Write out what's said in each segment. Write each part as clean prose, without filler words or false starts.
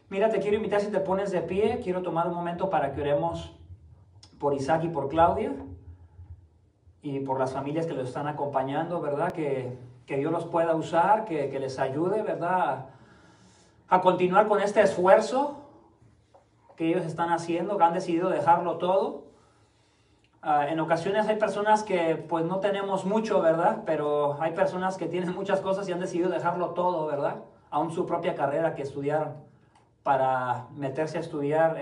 Mira, te quiero invitar, si te pones de pie, quiero tomar un momento para que oremos por Isaac y por Claudia y por las familias que los están acompañando, ¿verdad? Que Dios los pueda usar, que les ayude, ¿verdad? A continuar con este esfuerzo que ellos están haciendo, que han decidido dejarlo todo. En ocasiones hay personas que pues no tenemos mucho, ¿verdad? Pero hay personas que tienen muchas cosas y han decidido dejarlo todo, ¿verdad? Aún su propia carrera que estudiaron, para meterse a estudiar,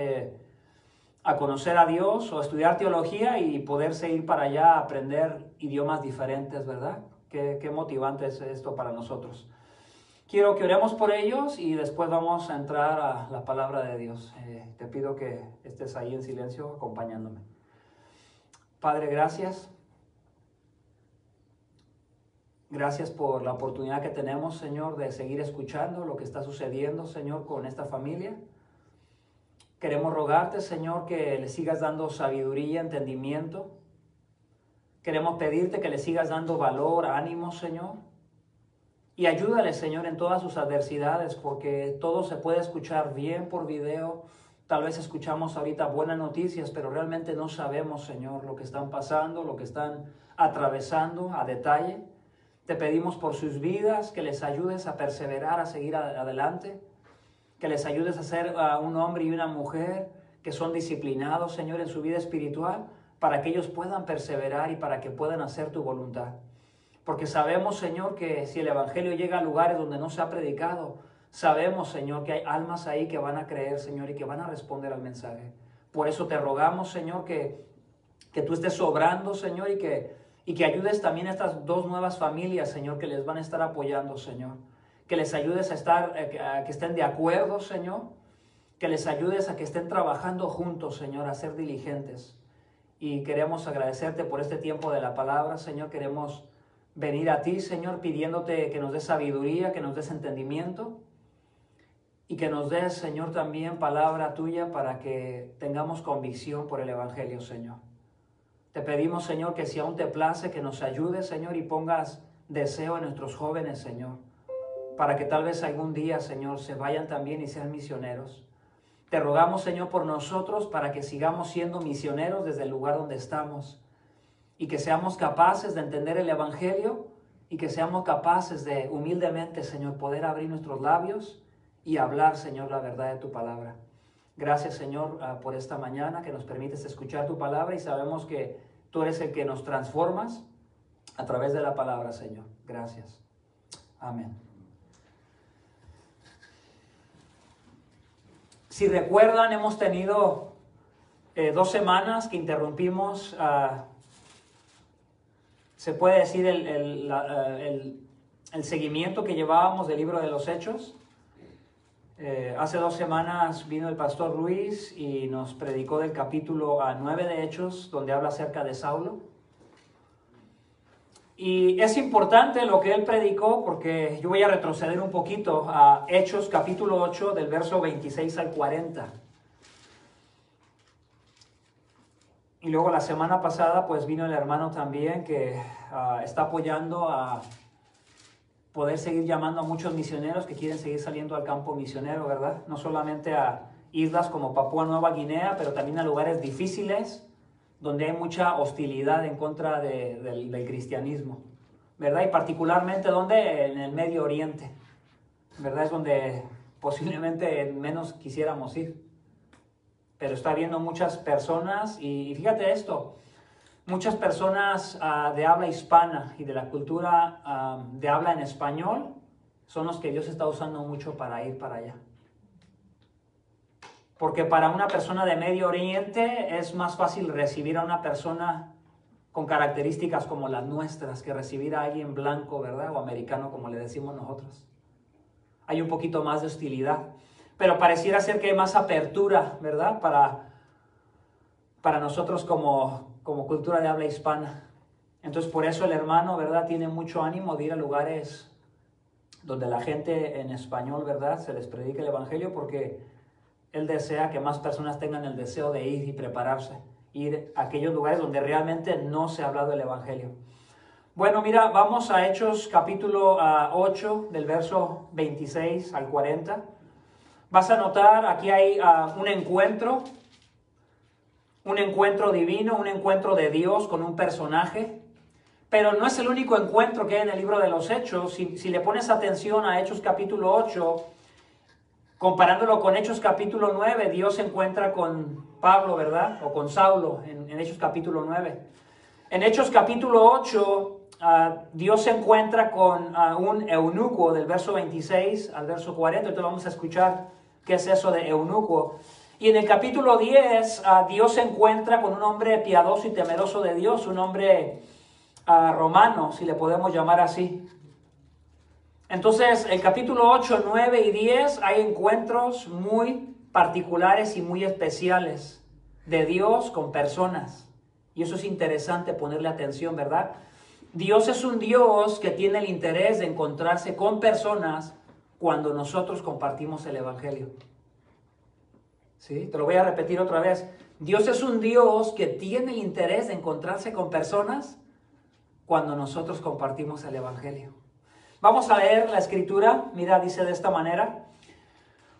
a conocer a Dios o estudiar teología y poderse ir para allá a aprender idiomas diferentes, ¿verdad? Qué motivante es esto para nosotros. Quiero que oremos por ellos y después vamos a entrar a la palabra de Dios. Te pido que estés ahí en silencio acompañándome. Padre, gracias. Gracias por la oportunidad que tenemos, Señor, de seguir escuchando lo que está sucediendo, Señor, con esta familia. Queremos rogarte, Señor, que le sigas dando sabiduría, entendimiento. Queremos pedirte que le sigas dando valor, ánimo, Señor. Y ayúdale, Señor, en todas sus adversidades, porque todo se puede escuchar bien por video. Tal vez escuchamos ahorita buenas noticias, pero realmente no sabemos, Señor, lo que están pasando, lo que están atravesando a detalle. Te pedimos por sus vidas, que les ayudes a perseverar, a seguir adelante, que les ayudes a ser un hombre y una mujer que son disciplinados, Señor, en su vida espiritual, para que ellos puedan perseverar y para que puedan hacer tu voluntad. Porque sabemos, Señor, que si el Evangelio llega a lugares donde no se ha predicado, sabemos, Señor, que hay almas ahí que van a creer, Señor, y que van a responder al mensaje. Por eso te rogamos, Señor, que tú estés obrando, Señor, y que ayudes también a estas dos nuevas familias, Señor, que les van a estar apoyando, Señor. Que les ayudes a que estén de acuerdo, Señor. Que les ayudes a que estén trabajando juntos, Señor, a ser diligentes. Y queremos agradecerte por este tiempo de la palabra, Señor. Queremos venir a ti, Señor, pidiéndote que nos des sabiduría, que nos des entendimiento y que nos des, Señor, también palabra tuya para que tengamos convicción por el Evangelio, Señor. Te pedimos, Señor, que si aún te place, que nos ayudes, Señor, y pongas deseo en nuestros jóvenes, Señor, para que tal vez algún día, Señor, se vayan también y sean misioneros. Te rogamos, Señor, por nosotros, para que sigamos siendo misioneros desde el lugar donde estamos y que seamos capaces de entender el Evangelio y que seamos capaces de humildemente, Señor, poder abrir nuestros labios y hablar, Señor, la verdad de tu palabra. Gracias, Señor, por esta mañana que nos permites escuchar tu palabra y sabemos que tú eres el que nos transformas a través de la palabra, Señor. Gracias. Amén. Si recuerdan, hemos tenido 2 semanas que interrumpimos, se puede decir, el seguimiento que llevábamos del libro de los Hechos. Hace 2 semanas vino el pastor Luis y nos predicó del capítulo 9 de Hechos, donde habla acerca de Saulo. Y es importante lo que él predicó porque yo voy a retroceder un poquito a Hechos capítulo 8 del verso 26 al 40. Y luego la semana pasada pues vino el hermano también que está apoyando a poder seguir llamando a muchos misioneros que quieren seguir saliendo al campo misionero, ¿verdad? No solamente a islas como Papúa Nueva Guinea, pero también a lugares difíciles donde hay mucha hostilidad en contra del cristianismo, ¿verdad? Y particularmente donde en el Medio Oriente, ¿verdad? Es donde posiblemente menos quisiéramos ir. Pero está habiendo muchas personas, y fíjate esto, muchas personas de habla hispana y de la cultura de habla en español son los que Dios está usando mucho para ir para allá. Porque para una persona de Medio Oriente es más fácil recibir a una persona con características como las nuestras que recibir a alguien blanco, ¿verdad? O americano, como le decimos nosotros. Hay un poquito más de hostilidad. Pero pareciera ser que hay más apertura, ¿verdad? Para nosotros como cultura de habla hispana. Entonces por eso el hermano, ¿verdad? Tiene mucho ánimo de ir a lugares donde la gente en español, ¿verdad? Se les predique el Evangelio porque él desea que más personas tengan el deseo de ir y prepararse. Ir a aquellos lugares donde realmente no se ha hablado del Evangelio. Bueno, mira, vamos a Hechos capítulo 8 del verso 26 al 40. Vas a notar, aquí hay un encuentro divino, un encuentro de Dios con un personaje. Pero no es el único encuentro que hay en el libro de los Hechos. Si le pones atención a Hechos capítulo 8, comparándolo con Hechos capítulo 9, Dios se encuentra con Pablo, ¿verdad? O con Saulo en Hechos capítulo 9. En Hechos capítulo 8, Dios se encuentra con un eunuco del verso 26 al verso 40. Entonces vamos a escuchar qué es eso de eunuco. Y en el capítulo 10, Dios se encuentra con un hombre piadoso y temeroso de Dios, un hombre romano, si le podemos llamar así. Entonces, el capítulo 8, 9 y 10 hay encuentros muy particulares y muy especiales de Dios con personas. Y eso es interesante ponerle atención, ¿verdad? Dios es un Dios que tiene el interés de encontrarse con personas cuando nosotros compartimos el Evangelio. ¿Sí? Te lo voy a repetir otra vez. Dios es un Dios que tiene el interés de encontrarse con personas cuando nosotros compartimos el Evangelio. Vamos a leer la escritura. Mira, dice de esta manera: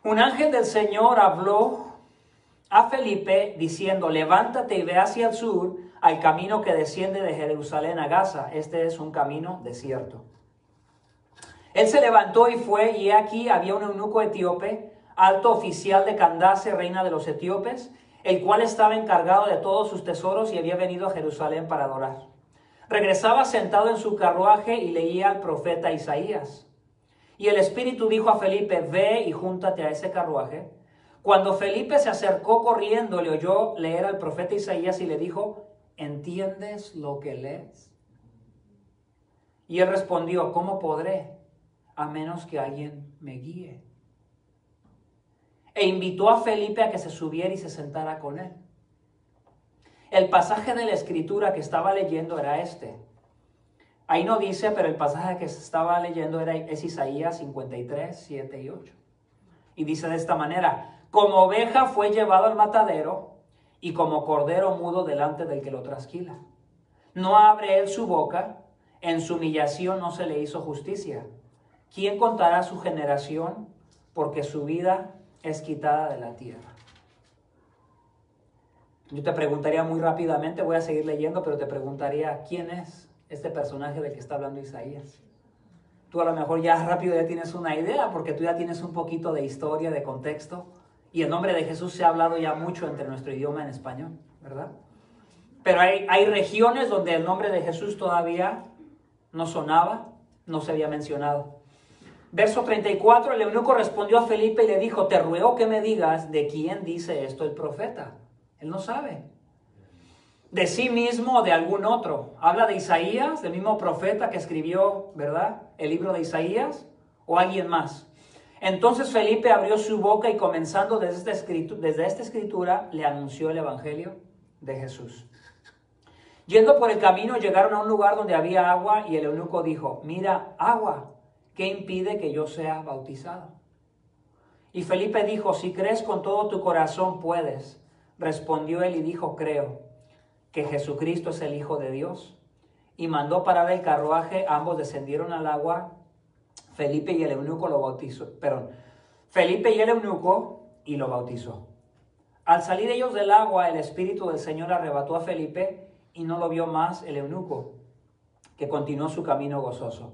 un ángel del Señor habló a Felipe diciendo: levántate y ve hacia el sur, al camino que desciende de Jerusalén a Gaza. Este es un camino desierto. Él se levantó y fue, y aquí había un eunuco etíope, alto oficial de Candace, reina de los etíopes, el cual estaba encargado de todos sus tesoros y había venido a Jerusalén para adorar. Regresaba sentado en su carruaje y leía al profeta Isaías. Y el Espíritu dijo a Felipe: ve y júntate a ese carruaje. Cuando Felipe se acercó corriendo, le oyó leer al profeta Isaías y le dijo: ¿entiendes lo que lees? Y él respondió: ¿cómo podré, a menos que alguien me guíe? E invitó a Felipe a que se subiera y se sentara con él. El pasaje de la escritura que estaba leyendo era este. Ahí no dice, pero el pasaje que se estaba leyendo es Isaías 53, 7 y 8. Y dice de esta manera: como oveja fue llevado al matadero, y como cordero mudo delante del que lo trasquila. No abre él su boca, en su humillación no se le hizo justicia. ¿Quién contará su generación? Porque su vida es quitada de la tierra. Yo te preguntaría muy rápidamente, voy a seguir leyendo, pero te preguntaría: ¿quién es este personaje del que está hablando Isaías? Tú a lo mejor ya rápido ya tienes una idea, porque tú ya tienes un poquito de historia, de contexto, y el nombre de Jesús se ha hablado ya mucho entre nuestro idioma en español, ¿verdad? Pero hay regiones donde el nombre de Jesús todavía no sonaba, no se había mencionado. Verso 34, el eunuco respondió a Felipe y le dijo: te ruego que me digas de quién dice esto el profeta. Él no sabe. ¿De sí mismo o de algún otro? ¿Habla de Isaías, del mismo profeta que escribió, ¿verdad?, el libro de Isaías, o alguien más? Entonces Felipe abrió su boca y, comenzando desde esta escritura, le anunció el evangelio de Jesús. Yendo por el camino, llegaron a un lugar donde había agua, y el eunuco dijo: mira, agua, ¿qué impide que yo sea bautizado? Y Felipe dijo: si crees con todo tu corazón, puedes. Respondió él y dijo: creo que Jesucristo es el Hijo de Dios. Y mandó parar el carruaje, ambos descendieron al agua, Felipe y el eunuco y lo bautizó. Al salir ellos del agua, el Espíritu del Señor arrebató a Felipe y no lo vio más el eunuco, que continuó su camino gozoso.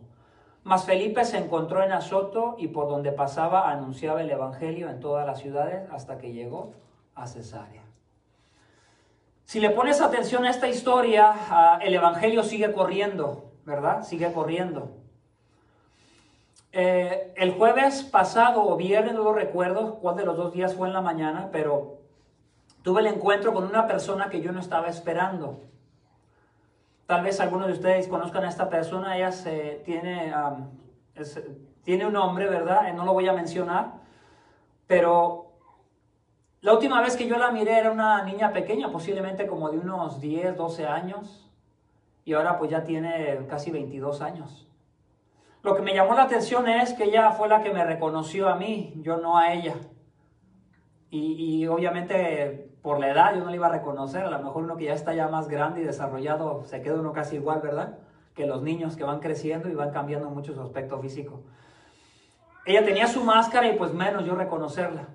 Mas Felipe se encontró en Azoto, y por donde pasaba anunciaba el evangelio en todas las ciudades hasta que llegó a Cesarea. Si le pones atención a esta historia, el evangelio sigue corriendo, ¿verdad? Sigue corriendo. El jueves pasado o viernes, no lo recuerdo cuál de los dos días fue en la mañana, pero tuve el encuentro con una persona que yo no estaba esperando. Tal vez algunos de ustedes conozcan a esta persona. Ella tiene un nombre, ¿verdad? No lo voy a mencionar, pero la última vez que yo la miré era una niña pequeña, posiblemente como de unos 10, 12 años, y ahora pues ya tiene casi 22 años. Lo que me llamó la atención es que ella fue la que me reconoció a mí, yo no a ella. Y obviamente por la edad yo no la iba a reconocer. A lo mejor uno que ya está ya más grande y desarrollado se queda uno casi igual, ¿verdad?, que los niños que van creciendo y van cambiando mucho su aspecto físico. ella tenía su máscara y pues menos yo reconocerla.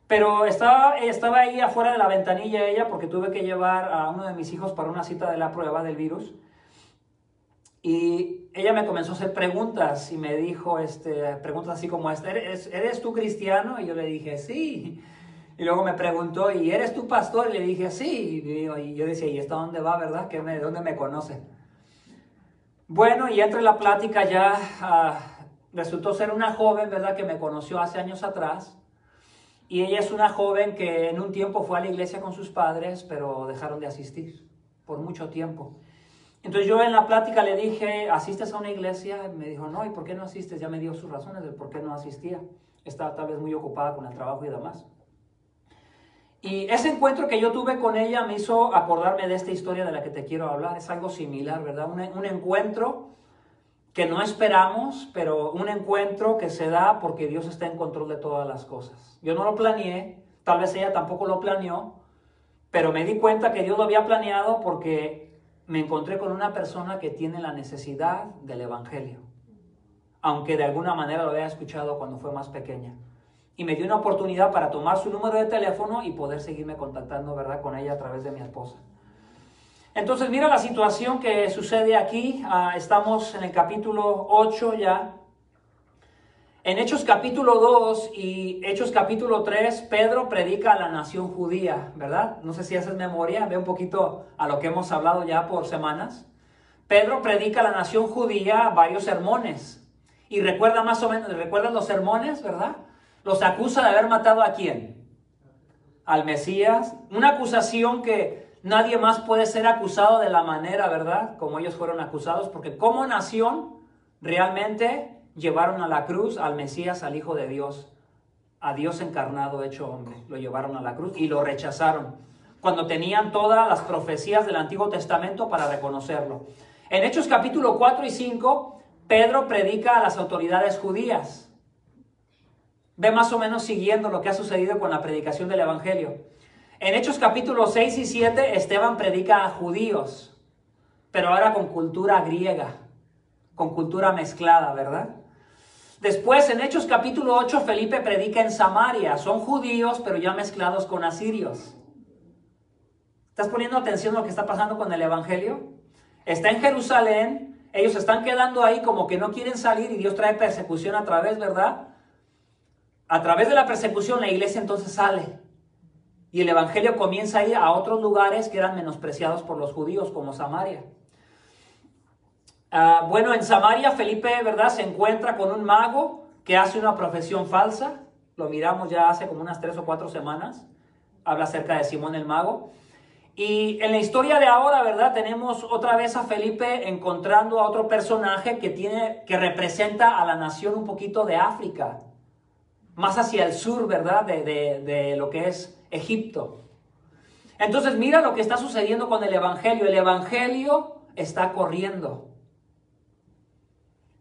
Pero estaba ahí afuera de la ventanilla ella porque tuve que llevar a uno de mis hijos para una cita de la prueba del virus. Y ella me comenzó a hacer preguntas y me dijo preguntas así como esta: ¿Eres tú cristiano? Y yo le dije, sí. Y luego me preguntó, ¿y eres tú pastor? Y le dije, sí. Y yo decía, ¿y esto dónde va, verdad? ¿Dónde me conoce? Bueno, y entre la plática ya resultó ser una joven, ¿verdad? Que me conoció hace años atrás. Y ella es una joven que en un tiempo fue a la iglesia con sus padres, pero dejaron de asistir por mucho tiempo. Entonces yo en la plática le dije, ¿asistes a una iglesia? Y me dijo, no, ¿y por qué no asistes? Ya me dio sus razones de por qué no asistía. Estaba tal vez muy ocupada con el trabajo y demás. Y ese encuentro que yo tuve con ella me hizo acordarme de esta historia de la que te quiero hablar. Es algo similar, ¿verdad? Un encuentro que no esperamos, pero un encuentro que se da porque Dios está en control de todas las cosas. Yo no lo planeé, tal vez ella tampoco lo planeó, pero me di cuenta que Dios lo había planeado porque me encontré con una persona que tiene la necesidad del evangelio, aunque de alguna manera lo había escuchado cuando fue más pequeña. Y me dio una oportunidad para tomar su número de teléfono y poder seguirme contactando, ¿verdad?, con ella a través de mi esposa. Entonces mira la situación que sucede aquí. Estamos en el capítulo 8 ya. En Hechos capítulo 2 y Hechos capítulo 3, Pedro predica a la nación judía, ¿verdad? No sé si haces memoria, ve un poquito a lo que hemos hablado ya por semanas. Pedro predica a la nación judía varios sermones. Y recuerda más o menos, ¿recuerdan los sermones, verdad? Los acusa de haber matado ¿a quién? Al Mesías. Una acusación que nadie más puede ser acusado de la manera, ¿verdad?, como ellos fueron acusados, porque como nación realmente llevaron a la cruz al Mesías, al Hijo de Dios, a Dios encarnado hecho hombre. Lo llevaron a la cruz y lo rechazaron, cuando tenían todas las profecías del Antiguo Testamento para reconocerlo. En Hechos capítulo 4 y 5, Pedro predica a las autoridades judías. Ve más o menos siguiendo lo que ha sucedido con la predicación del Evangelio. En Hechos capítulos 6 y 7, Esteban predica a judíos, pero ahora con cultura griega, con cultura mezclada, ¿verdad? Después, en Hechos capítulo 8, Felipe predica en Samaria. Son judíos, pero ya mezclados con asirios. ¿Estás poniendo atención a lo que está pasando con el Evangelio? Está en Jerusalén, ellos están quedando ahí como que no quieren salir y Dios trae persecución a través, ¿verdad? A través de la persecución la iglesia entonces sale. Y el Evangelio comienza a ir a otros lugares que eran menospreciados por los judíos, como Samaria. Bueno, en Samaria Felipe, ¿verdad?, se encuentra con un mago que hace una profesión falsa. Lo miramos ya hace como unas 3 o 4 semanas. Habla acerca de Simón el mago. Y en la historia de ahora, ¿verdad?, tenemos otra vez a Felipe encontrando a otro personaje que representa a la nación un poquito de África, más hacia el sur, ¿verdad?, de lo que es Egipto. Entonces mira lo que está sucediendo con el Evangelio. El Evangelio está corriendo.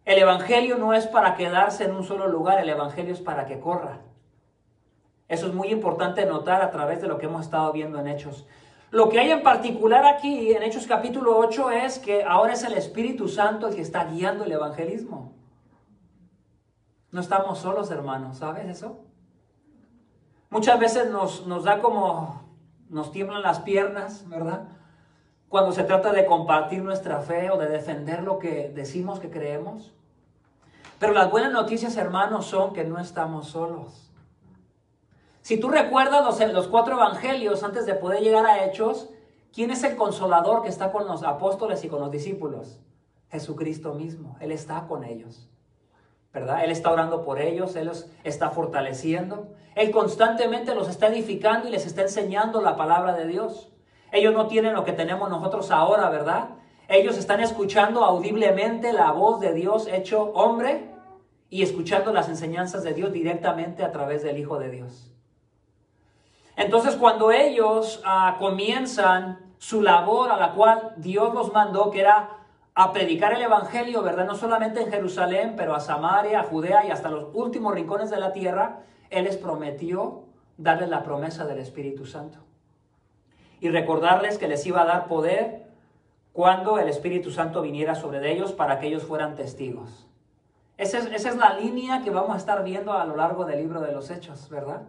El Evangelio no es para quedarse en un solo lugar, el Evangelio es para que corra. Eso es muy importante notar a través de lo que hemos estado viendo en Hechos. Lo que hay en particular aquí en Hechos capítulo 8 es que ahora es el Espíritu Santo el que está guiando el evangelismo. No estamos solos, hermanos, ¿sabes eso? Muchas veces nos da como, nos tiemblan las piernas, ¿verdad?, cuando se trata de compartir nuestra fe o de defender lo que decimos que creemos. Pero las buenas noticias, hermanos, son que no estamos solos. Si tú recuerdas los 4 evangelios antes de poder llegar a Hechos, ¿quién es el consolador que está con los apóstoles y con los discípulos? Jesucristo mismo. Él está con ellos, ¿verdad? Él está orando por ellos, Él los está fortaleciendo. Él constantemente los está edificando y les está enseñando la palabra de Dios. Ellos no tienen lo que tenemos nosotros ahora, ¿verdad? Ellos están escuchando audiblemente la voz de Dios hecho hombre y escuchando las enseñanzas de Dios directamente a través del Hijo de Dios. Entonces, cuando ellos comienzan su labor a la cual Dios los mandó, que era a predicar el Evangelio, ¿verdad?, no solamente en Jerusalén, pero a Samaria, a Judea y hasta los últimos rincones de la tierra, Él les prometió darles la promesa del Espíritu Santo. Y recordarles que les iba a dar poder cuando el Espíritu Santo viniera sobre ellos para que ellos fueran testigos. Esa es la línea que vamos a estar viendo a lo largo del libro de los Hechos, ¿verdad?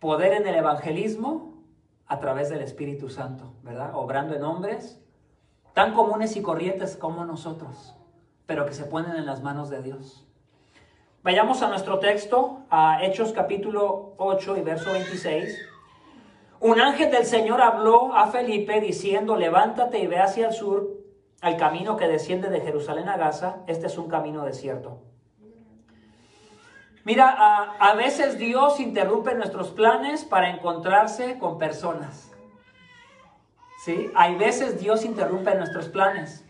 Poder en el evangelismo a través del Espíritu Santo, ¿verdad? Obrando en hombres tan comunes y corrientes como nosotros, pero que se ponen en las manos de Dios. Vayamos a nuestro texto, a Hechos capítulo 8 y verso 26. Un ángel del Señor habló a Felipe diciendo, levántate y ve hacia el sur, al camino que desciende de Jerusalén a Gaza. Este es un camino desierto. Mira, a veces Dios interrumpe nuestros planes para encontrarse con personas. ¿Sí? Hay veces Dios interrumpe nuestros planes.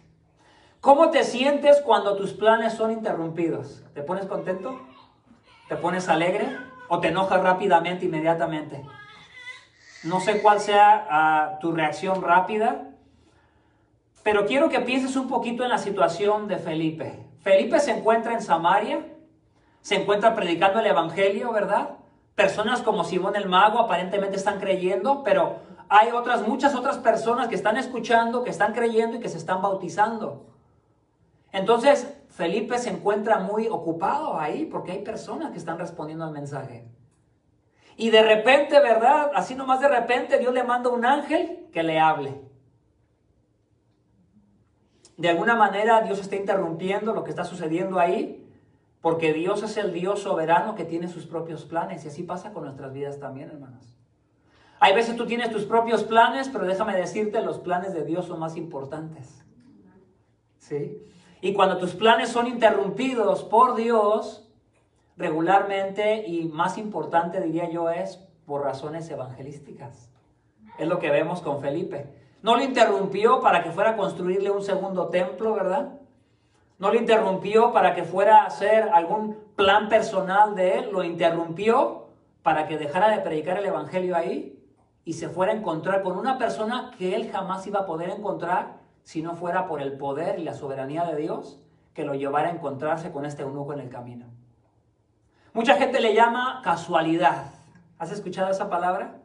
¿Cómo te sientes cuando tus planes son interrumpidos? ¿Te pones contento? ¿Te pones alegre? ¿O te enojas rápidamente, inmediatamente? No sé cuál sea tu reacción rápida, pero quiero que pienses un poquito en la situación de Felipe. Felipe se encuentra en Samaria, se encuentra predicando el evangelio, ¿verdad? Personas como Simón el Mago aparentemente están creyendo, pero hay muchas otras personas que están escuchando, que están creyendo y que se están bautizando. Entonces, Felipe se encuentra muy ocupado ahí porque hay personas que están respondiendo al mensaje. Y de repente, ¿verdad? Así nomás de repente, Dios le manda un ángel que le hable. De alguna manera, Dios está interrumpiendo lo que está sucediendo ahí, porque Dios es el Dios soberano que tiene sus propios planes. Y así pasa con nuestras vidas también, hermanos. Hay veces tú tienes tus propios planes, pero déjame decirte, los planes de Dios son más importantes. ¿Sí? Y cuando tus planes son interrumpidos por Dios, regularmente, y más importante diría yo, es por razones evangelísticas. Es lo que vemos con Felipe. No lo interrumpió para que fuera a construirle un segundo templo, ¿verdad? No lo interrumpió para que fuera a hacer algún plan personal de él. Lo interrumpió para que dejara de predicar el evangelio ahí y se fuera a encontrar con una persona que él jamás iba a poder encontrar si no fuera por el poder y la soberanía de Dios que lo llevara a encontrarse con este eunuco en el camino. Mucha gente le llama casualidad. ¿Has escuchado esa palabra?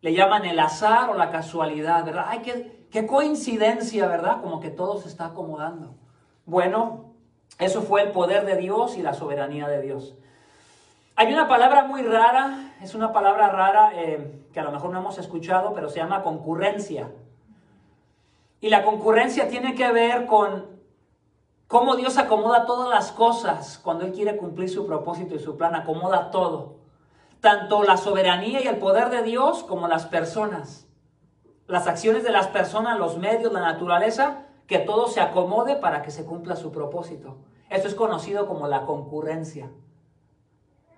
Le llaman el azar o la casualidad, ¿verdad? Ay, qué coincidencia, ¿verdad? Como que todo se está acomodando. Bueno, eso fue el poder de Dios y la soberanía de Dios. Hay una palabra muy rara, es una palabra rara que a lo mejor no hemos escuchado, pero se llama concurrencia. Y la concurrencia tiene que ver con cómo Dios acomoda todas las cosas cuando Él quiere cumplir su propósito y su plan, acomoda todo. Tanto la soberanía y el poder de Dios como las personas. Las acciones de las personas, los medios, la naturaleza, que todo se acomode para que se cumpla su propósito. Esto es conocido como la concurrencia.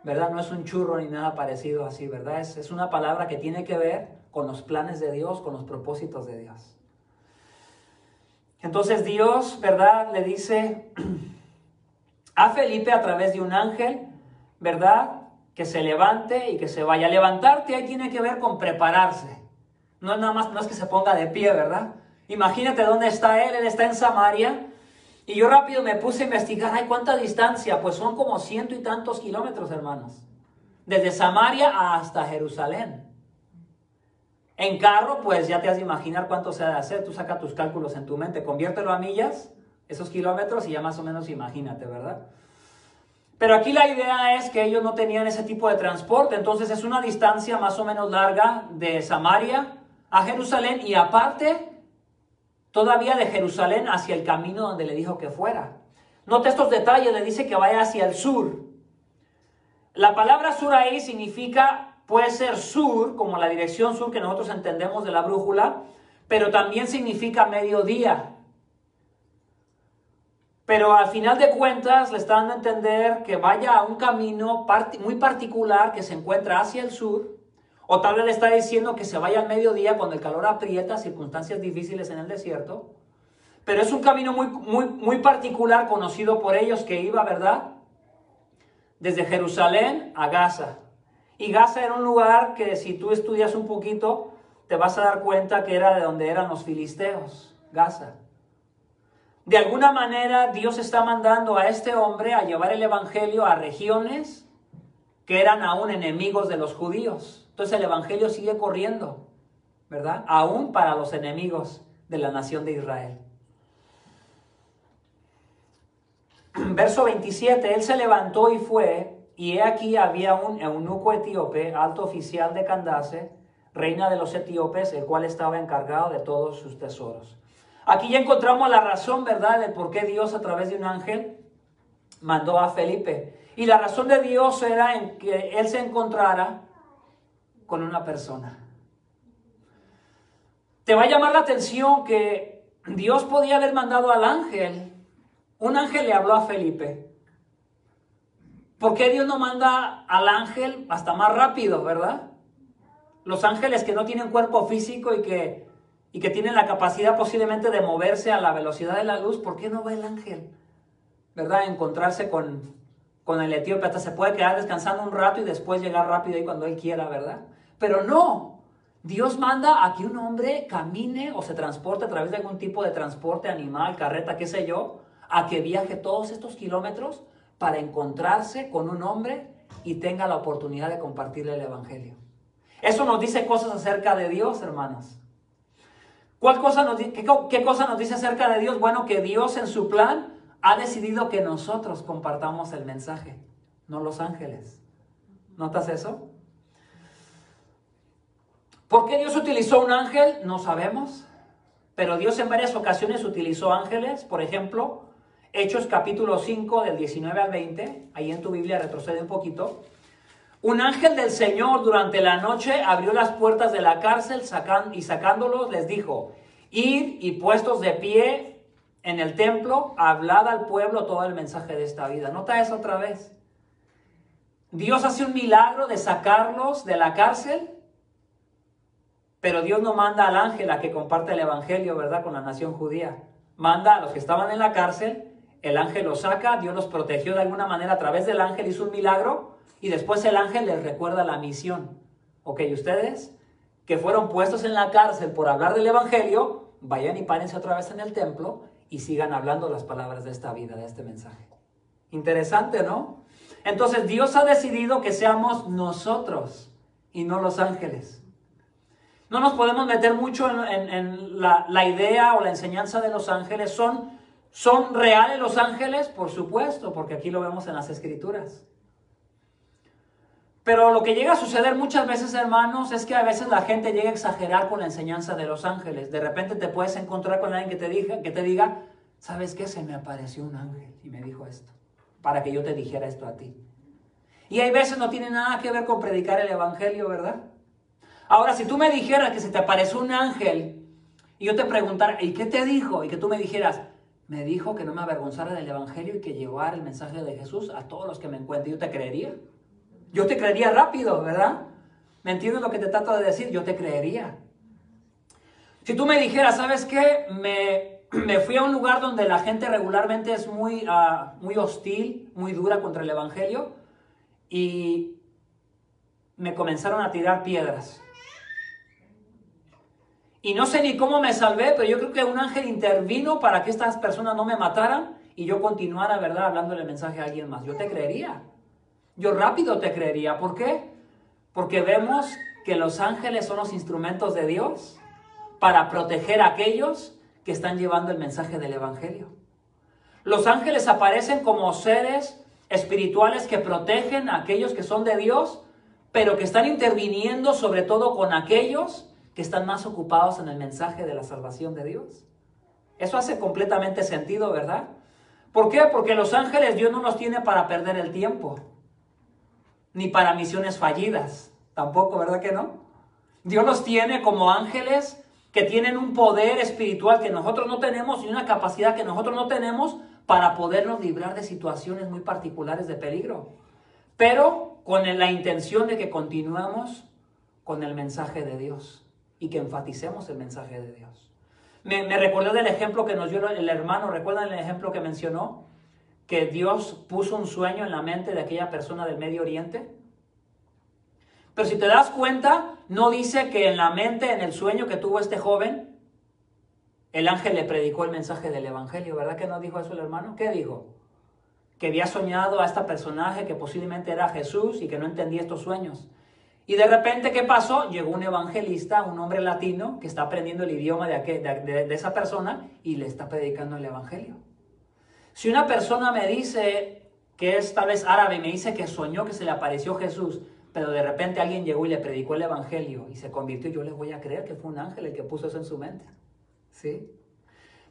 ¿Verdad? No es un churro ni nada parecido así, ¿verdad? Es una palabra que tiene que ver con los planes de Dios, con los propósitos de Dios. Entonces Dios, ¿verdad?, le dice a Felipe a través de un ángel, ¿verdad?, que se levante y que se vaya. Levantarte ahí tiene que ver con prepararse. No es nada más, no es que se ponga de pie, ¿verdad? Imagínate dónde está él está en Samaria. Y yo rápido me puse a investigar, ay, ¿cuánta distancia? Pues son como 100 y tantos kilómetros, hermanos. Desde Samaria hasta Jerusalén. En carro, pues ya te has de imaginar cuánto se ha de hacer. Tú saca tus cálculos en tu mente, conviértelo a millas, esos kilómetros, y ya más o menos imagínate, ¿verdad? Pero aquí la idea es que ellos no tenían ese tipo de transporte, entonces es una distancia más o menos larga de Samaria a Jerusalén, y aparte, todavía de Jerusalén hacia el camino donde le dijo que fuera. Nota estos detalles, le dice que vaya hacia el sur. La palabra sur ahí significa... Puede ser sur, como la dirección sur que nosotros entendemos de la brújula, pero también significa mediodía. Pero al final de cuentas le está dando a entender que vaya a un camino muy particular que se encuentra hacia el sur, o tal vez le está diciendo que se vaya al mediodía cuando el calor aprieta, circunstancias difíciles en el desierto. Pero es un camino muy particular, conocido por ellos, que iba, ¿verdad?, desde Jerusalén a Gaza. Y Gaza era un lugar que si tú estudias un poquito, te vas a dar cuenta que era de donde eran los filisteos, Gaza. De alguna manera Dios está mandando a este hombre a llevar el evangelio a regiones que eran aún enemigos de los judíos. Entonces el evangelio sigue corriendo, ¿verdad? Aún para los enemigos de la nación de Israel. verso 27, él se levantó y fue, y he aquí había un eunuco etíope, alto oficial de Candace, reina de los etíopes, el cual estaba encargado de todos sus tesoros. Aquí ya encontramos la razón, ¿verdad?, de por qué Dios a través de un ángel mandó a Felipe. Y la razón de Dios era en que él se encontrara con una persona. Te va a llamar la atención que Dios podía haber mandado al ángel. Un ángel le habló a Felipe. ¿Por qué Dios no manda al ángel hasta más rápido, verdad? Los ángeles que no tienen cuerpo físico y que tienen la capacidad posiblemente de moverse a la velocidad de la luz, ¿por qué no va el ángel, verdad, a encontrarse con el etíope? Hasta se puede quedar descansando un rato y después llegar rápido ahí cuando él quiera, ¿verdad? Pero no, Dios manda a que un hombre camine o se transporte a través de algún tipo de transporte animal, carreta, qué sé yo, a que viaje todos estos kilómetros para encontrarse con un hombre y tenga la oportunidad de compartirle el evangelio. Eso nos dice cosas acerca de Dios, hermanos. ¿Qué cosa nos dice acerca de Dios? Bueno, que Dios en su plan ha decidido que nosotros compartamos el mensaje, no los ángeles. ¿Notas eso? ¿Por qué Dios utilizó un ángel? No sabemos. Pero Dios en varias ocasiones utilizó ángeles. Por ejemplo, Hechos capítulo 5 del 19 al 20. Ahí en tu Biblia retrocede un poquito. Un ángel del Señor durante la noche abrió las puertas de la cárcel y sacándolos les dijo: id y puestos de pie en el templo, hablad al pueblo todo el mensaje de esta vida. Nota eso otra vez. Dios hace un milagro de sacarlos de la cárcel, pero Dios no manda al ángel a que comparte el evangelio, ¿verdad?, con la nación judía. Manda a los que estaban en la cárcel, el ángel los saca, Dios los protegió de alguna manera a través del ángel, hizo un milagro, y después el ángel les recuerda la misión. Ok, ustedes que fueron puestos en la cárcel por hablar del evangelio, vayan y párense otra vez en el templo y sigan hablando las palabras de esta vida, de este mensaje. Interesante, ¿no? Entonces Dios ha decidido que seamos nosotros y no los ángeles. No nos podemos meter mucho en la idea o la enseñanza de los ángeles. ¿Son reales los ángeles? Por supuesto, porque aquí lo vemos en las Escrituras. Pero lo que llega a suceder muchas veces, hermanos, es que a veces la gente llega a exagerar con la enseñanza de los ángeles. De repente te puedes encontrar con alguien que te diga, ¿sabes qué? Se me apareció un ángel y me dijo esto, para que yo te dijera esto a ti. Y hay veces no tiene nada que ver con predicar el evangelio, ¿verdad? Ahora, si tú me dijeras que se te apareció un ángel y yo te preguntara, ¿y qué te dijo? Y que tú me dijeras, me dijo que no me avergonzara del evangelio y que llevara el mensaje de Jesús a todos los que me encuentren. ¿Yo te creería? Yo te creería rápido, ¿verdad? ¿Me entiendes lo que te trato de decir? Yo te creería. Si tú me dijeras, ¿sabes qué? Me fui a un lugar donde la gente regularmente es muy hostil, muy dura contra el evangelio, y me comenzaron a tirar piedras. Y no sé ni cómo me salvé, pero yo creo que un ángel intervino para que estas personas no me mataran y yo continuara, ¿verdad?, hablándole el mensaje a alguien más. Yo te creería. Yo rápido te creería. ¿Por qué? Porque vemos que los ángeles son los instrumentos de Dios para proteger a aquellos que están llevando el mensaje del evangelio. Los ángeles aparecen como seres espirituales que protegen a aquellos que son de Dios, pero que están interviniendo sobre todo con aquellos que están más ocupados en el mensaje de la salvación de Dios. Eso hace completamente sentido, ¿verdad? ¿Por qué? Porque los ángeles Dios no los tiene para perder el tiempo, ni para misiones fallidas, tampoco, ¿verdad que no? Dios los tiene como ángeles que tienen un poder espiritual que nosotros no tenemos y una capacidad que nosotros no tenemos para podernos librar de situaciones muy particulares de peligro, pero con la intención de que continuemos con el mensaje de Dios y que enfaticemos el mensaje de Dios. Me recordé del ejemplo que nos dio el hermano. ¿Recuerdan el ejemplo que mencionó? Que Dios puso un sueño en la mente de aquella persona del Medio Oriente. Pero si te das cuenta, no dice que en la mente, en el sueño que tuvo este joven, el ángel le predicó el mensaje del evangelio. ¿Verdad que no dijo eso el hermano? ¿Qué dijo? Que había soñado a este personaje que posiblemente era Jesús y que no entendía estos sueños. Y de repente, ¿qué pasó? Llegó un evangelista, un hombre latino, que está aprendiendo el idioma de esa persona y le está predicando el evangelio. Si una persona me dice que es tal vez árabe y me dice que soñó que se le apareció Jesús, pero de repente alguien llegó y le predicó el evangelio y se convirtió, yo le voy a creer que fue un ángel el que puso eso en su mente. ¿Sí?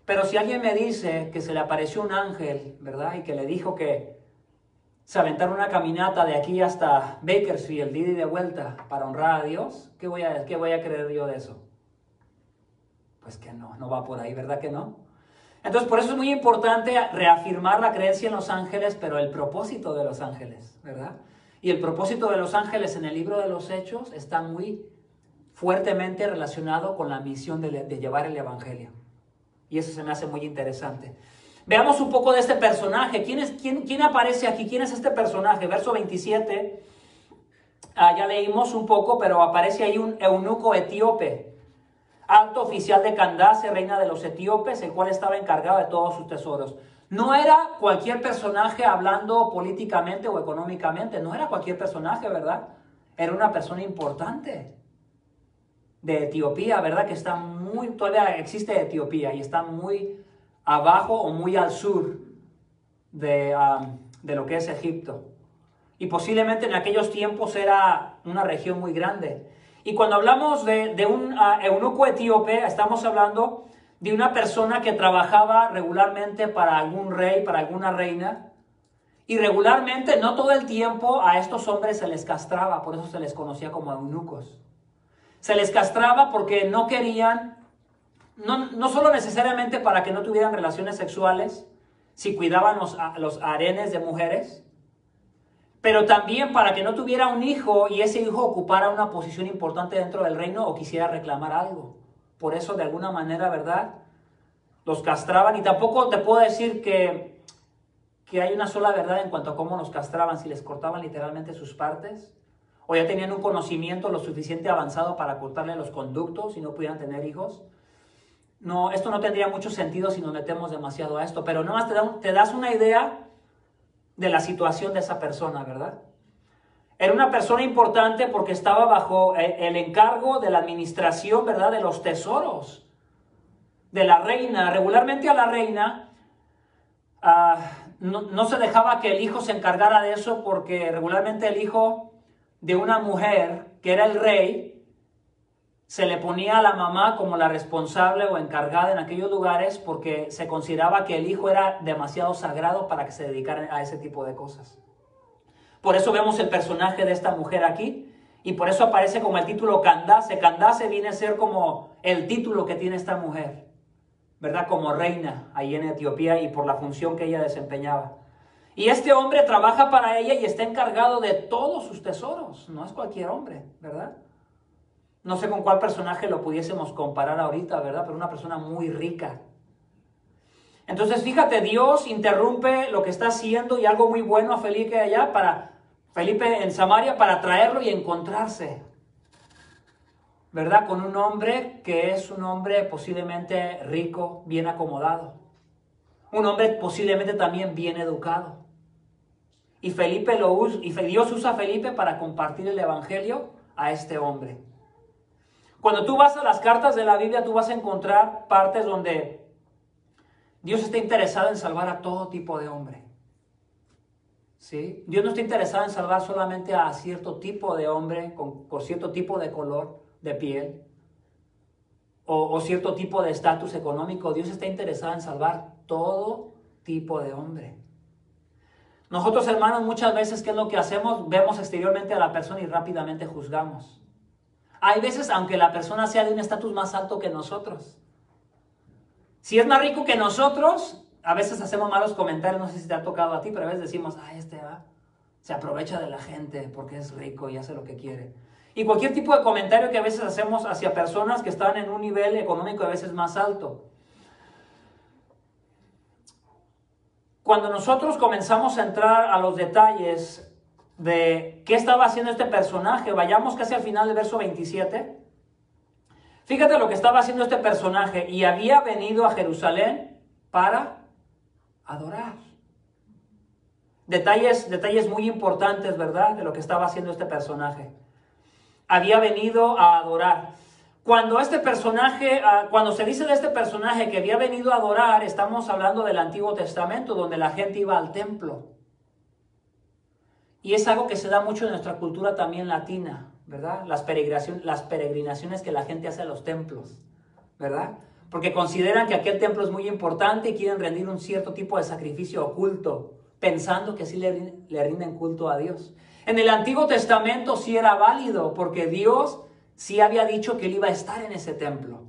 Pero si alguien me dice que se le apareció un ángel, ¿verdad? Y que le dijo que se aventara una caminata de aquí hasta Bakersfield, de ida y de vuelta, para honrar a Dios, ¿qué voy a creer yo de eso? Pues que no va por ahí, ¿verdad que no? Entonces, por eso es muy importante reafirmar la creencia en los ángeles, pero el propósito de los ángeles, ¿verdad? Y el propósito de los ángeles en el libro de los Hechos está muy fuertemente relacionado con la misión de llevar el evangelio. Y eso se me hace muy interesante. Veamos un poco de este personaje. ¿Quién aparece aquí? ¿Quién es este personaje? Verso 27. Ya leímos un poco, pero aparece ahí un eunuco etíope, alto oficial de Candace, reina de los etíopes, el cual estaba encargado de todos sus tesoros. No era cualquier personaje hablando políticamente o económicamente. No era cualquier personaje, ¿verdad? Era una persona importante de Etiopía, ¿verdad? Que está todavía existe Etiopía y está muy abajo o muy al sur de lo que es Egipto. Y posiblemente en aquellos tiempos era una región muy grande. Y cuando hablamos de un eunuco etíope, estamos hablando de una persona que trabajaba regularmente para algún rey, para alguna reina. Y regularmente, no todo el tiempo, a estos hombres se les castraba, por eso se les conocía como eunucos. Se les castraba porque no querían, no solo necesariamente para que no tuvieran relaciones sexuales, si cuidaban los harenes de mujeres, pero también para que no tuviera un hijo y ese hijo ocupara una posición importante dentro del reino o quisiera reclamar algo. Por eso, de alguna manera, ¿verdad?, los castraban. Y tampoco te puedo decir que hay una sola verdad en cuanto a cómo los castraban, si les cortaban literalmente sus partes, o ya tenían un conocimiento lo suficiente avanzado para cortarle los conductos y no pudieran tener hijos. No, esto no tendría mucho sentido si nos metemos demasiado a esto, pero nomás te das una idea de la situación de esa persona, ¿verdad? Era una persona importante porque estaba bajo el encargo de la administración, ¿verdad?, de los tesoros de la reina. Regularmente a la reina no se dejaba que el hijo se encargara de eso, porque regularmente el hijo de una mujer, que era el rey, se le ponía a la mamá como la responsable o encargada en aquellos lugares, porque se consideraba que el hijo era demasiado sagrado para que se dedicara a ese tipo de cosas. Por eso vemos el personaje de esta mujer aquí, y por eso aparece como el título Candace. Candace viene a ser como el título que tiene esta mujer, ¿verdad?, como reina ahí en Etiopía, y por la función que ella desempeñaba. Y este hombre trabaja para ella y está encargado de todos sus tesoros. No es cualquier hombre, ¿verdad? No sé con cuál personaje lo pudiésemos comparar ahorita, ¿verdad? Pero una persona muy rica. Entonces, fíjate, Dios interrumpe lo que está haciendo y algo muy bueno a Felipe allá, Felipe en Samaria, para traerlo y encontrarse, ¿verdad?, con un hombre que es un hombre posiblemente rico, bien acomodado. Un hombre posiblemente también bien educado. Y Dios usa a Felipe para compartir el evangelio a este hombre. Cuando tú vas a las cartas de la Biblia, tú vas a encontrar partes donde Dios está interesado en salvar a todo tipo de hombre. ¿Sí? Dios no está interesado en salvar solamente a cierto tipo de hombre con cierto tipo de color de piel o cierto tipo de estatus económico. Dios está interesado en salvar todo tipo de hombre. Nosotros, hermanos, muchas veces, ¿qué es lo que hacemos? Vemos exteriormente a la persona y rápidamente juzgamos. Hay veces, aunque la persona sea de un estatus más alto que nosotros, si es más rico que nosotros, a veces hacemos malos comentarios. No sé si te ha tocado a ti, pero a veces decimos, se aprovecha de la gente porque es rico y hace lo que quiere. Y cualquier tipo de comentario que a veces hacemos hacia personas que están en un nivel económico a veces más alto. Cuando nosotros comenzamos a entrar a los detalles de qué estaba haciendo este personaje, vayamos casi al final del verso 27. Fíjate lo que estaba haciendo este personaje: y había venido a Jerusalén para adorar. Detalles muy importantes, ¿verdad?, de lo que estaba haciendo este personaje. Había venido a adorar. Cuando este personaje, cuando se dice de este personaje que había venido a adorar, estamos hablando del Antiguo Testamento, donde la gente iba al templo. Y es algo que se da mucho en nuestra cultura también latina, ¿verdad? Las peregrinaciones que la gente hace a los templos, ¿verdad? Porque consideran que aquel templo es muy importante y quieren rendir un cierto tipo de sacrificio oculto, pensando que así le rinden culto a Dios. En el Antiguo Testamento sí era válido, porque Dios sí había dicho que él iba a estar en ese templo.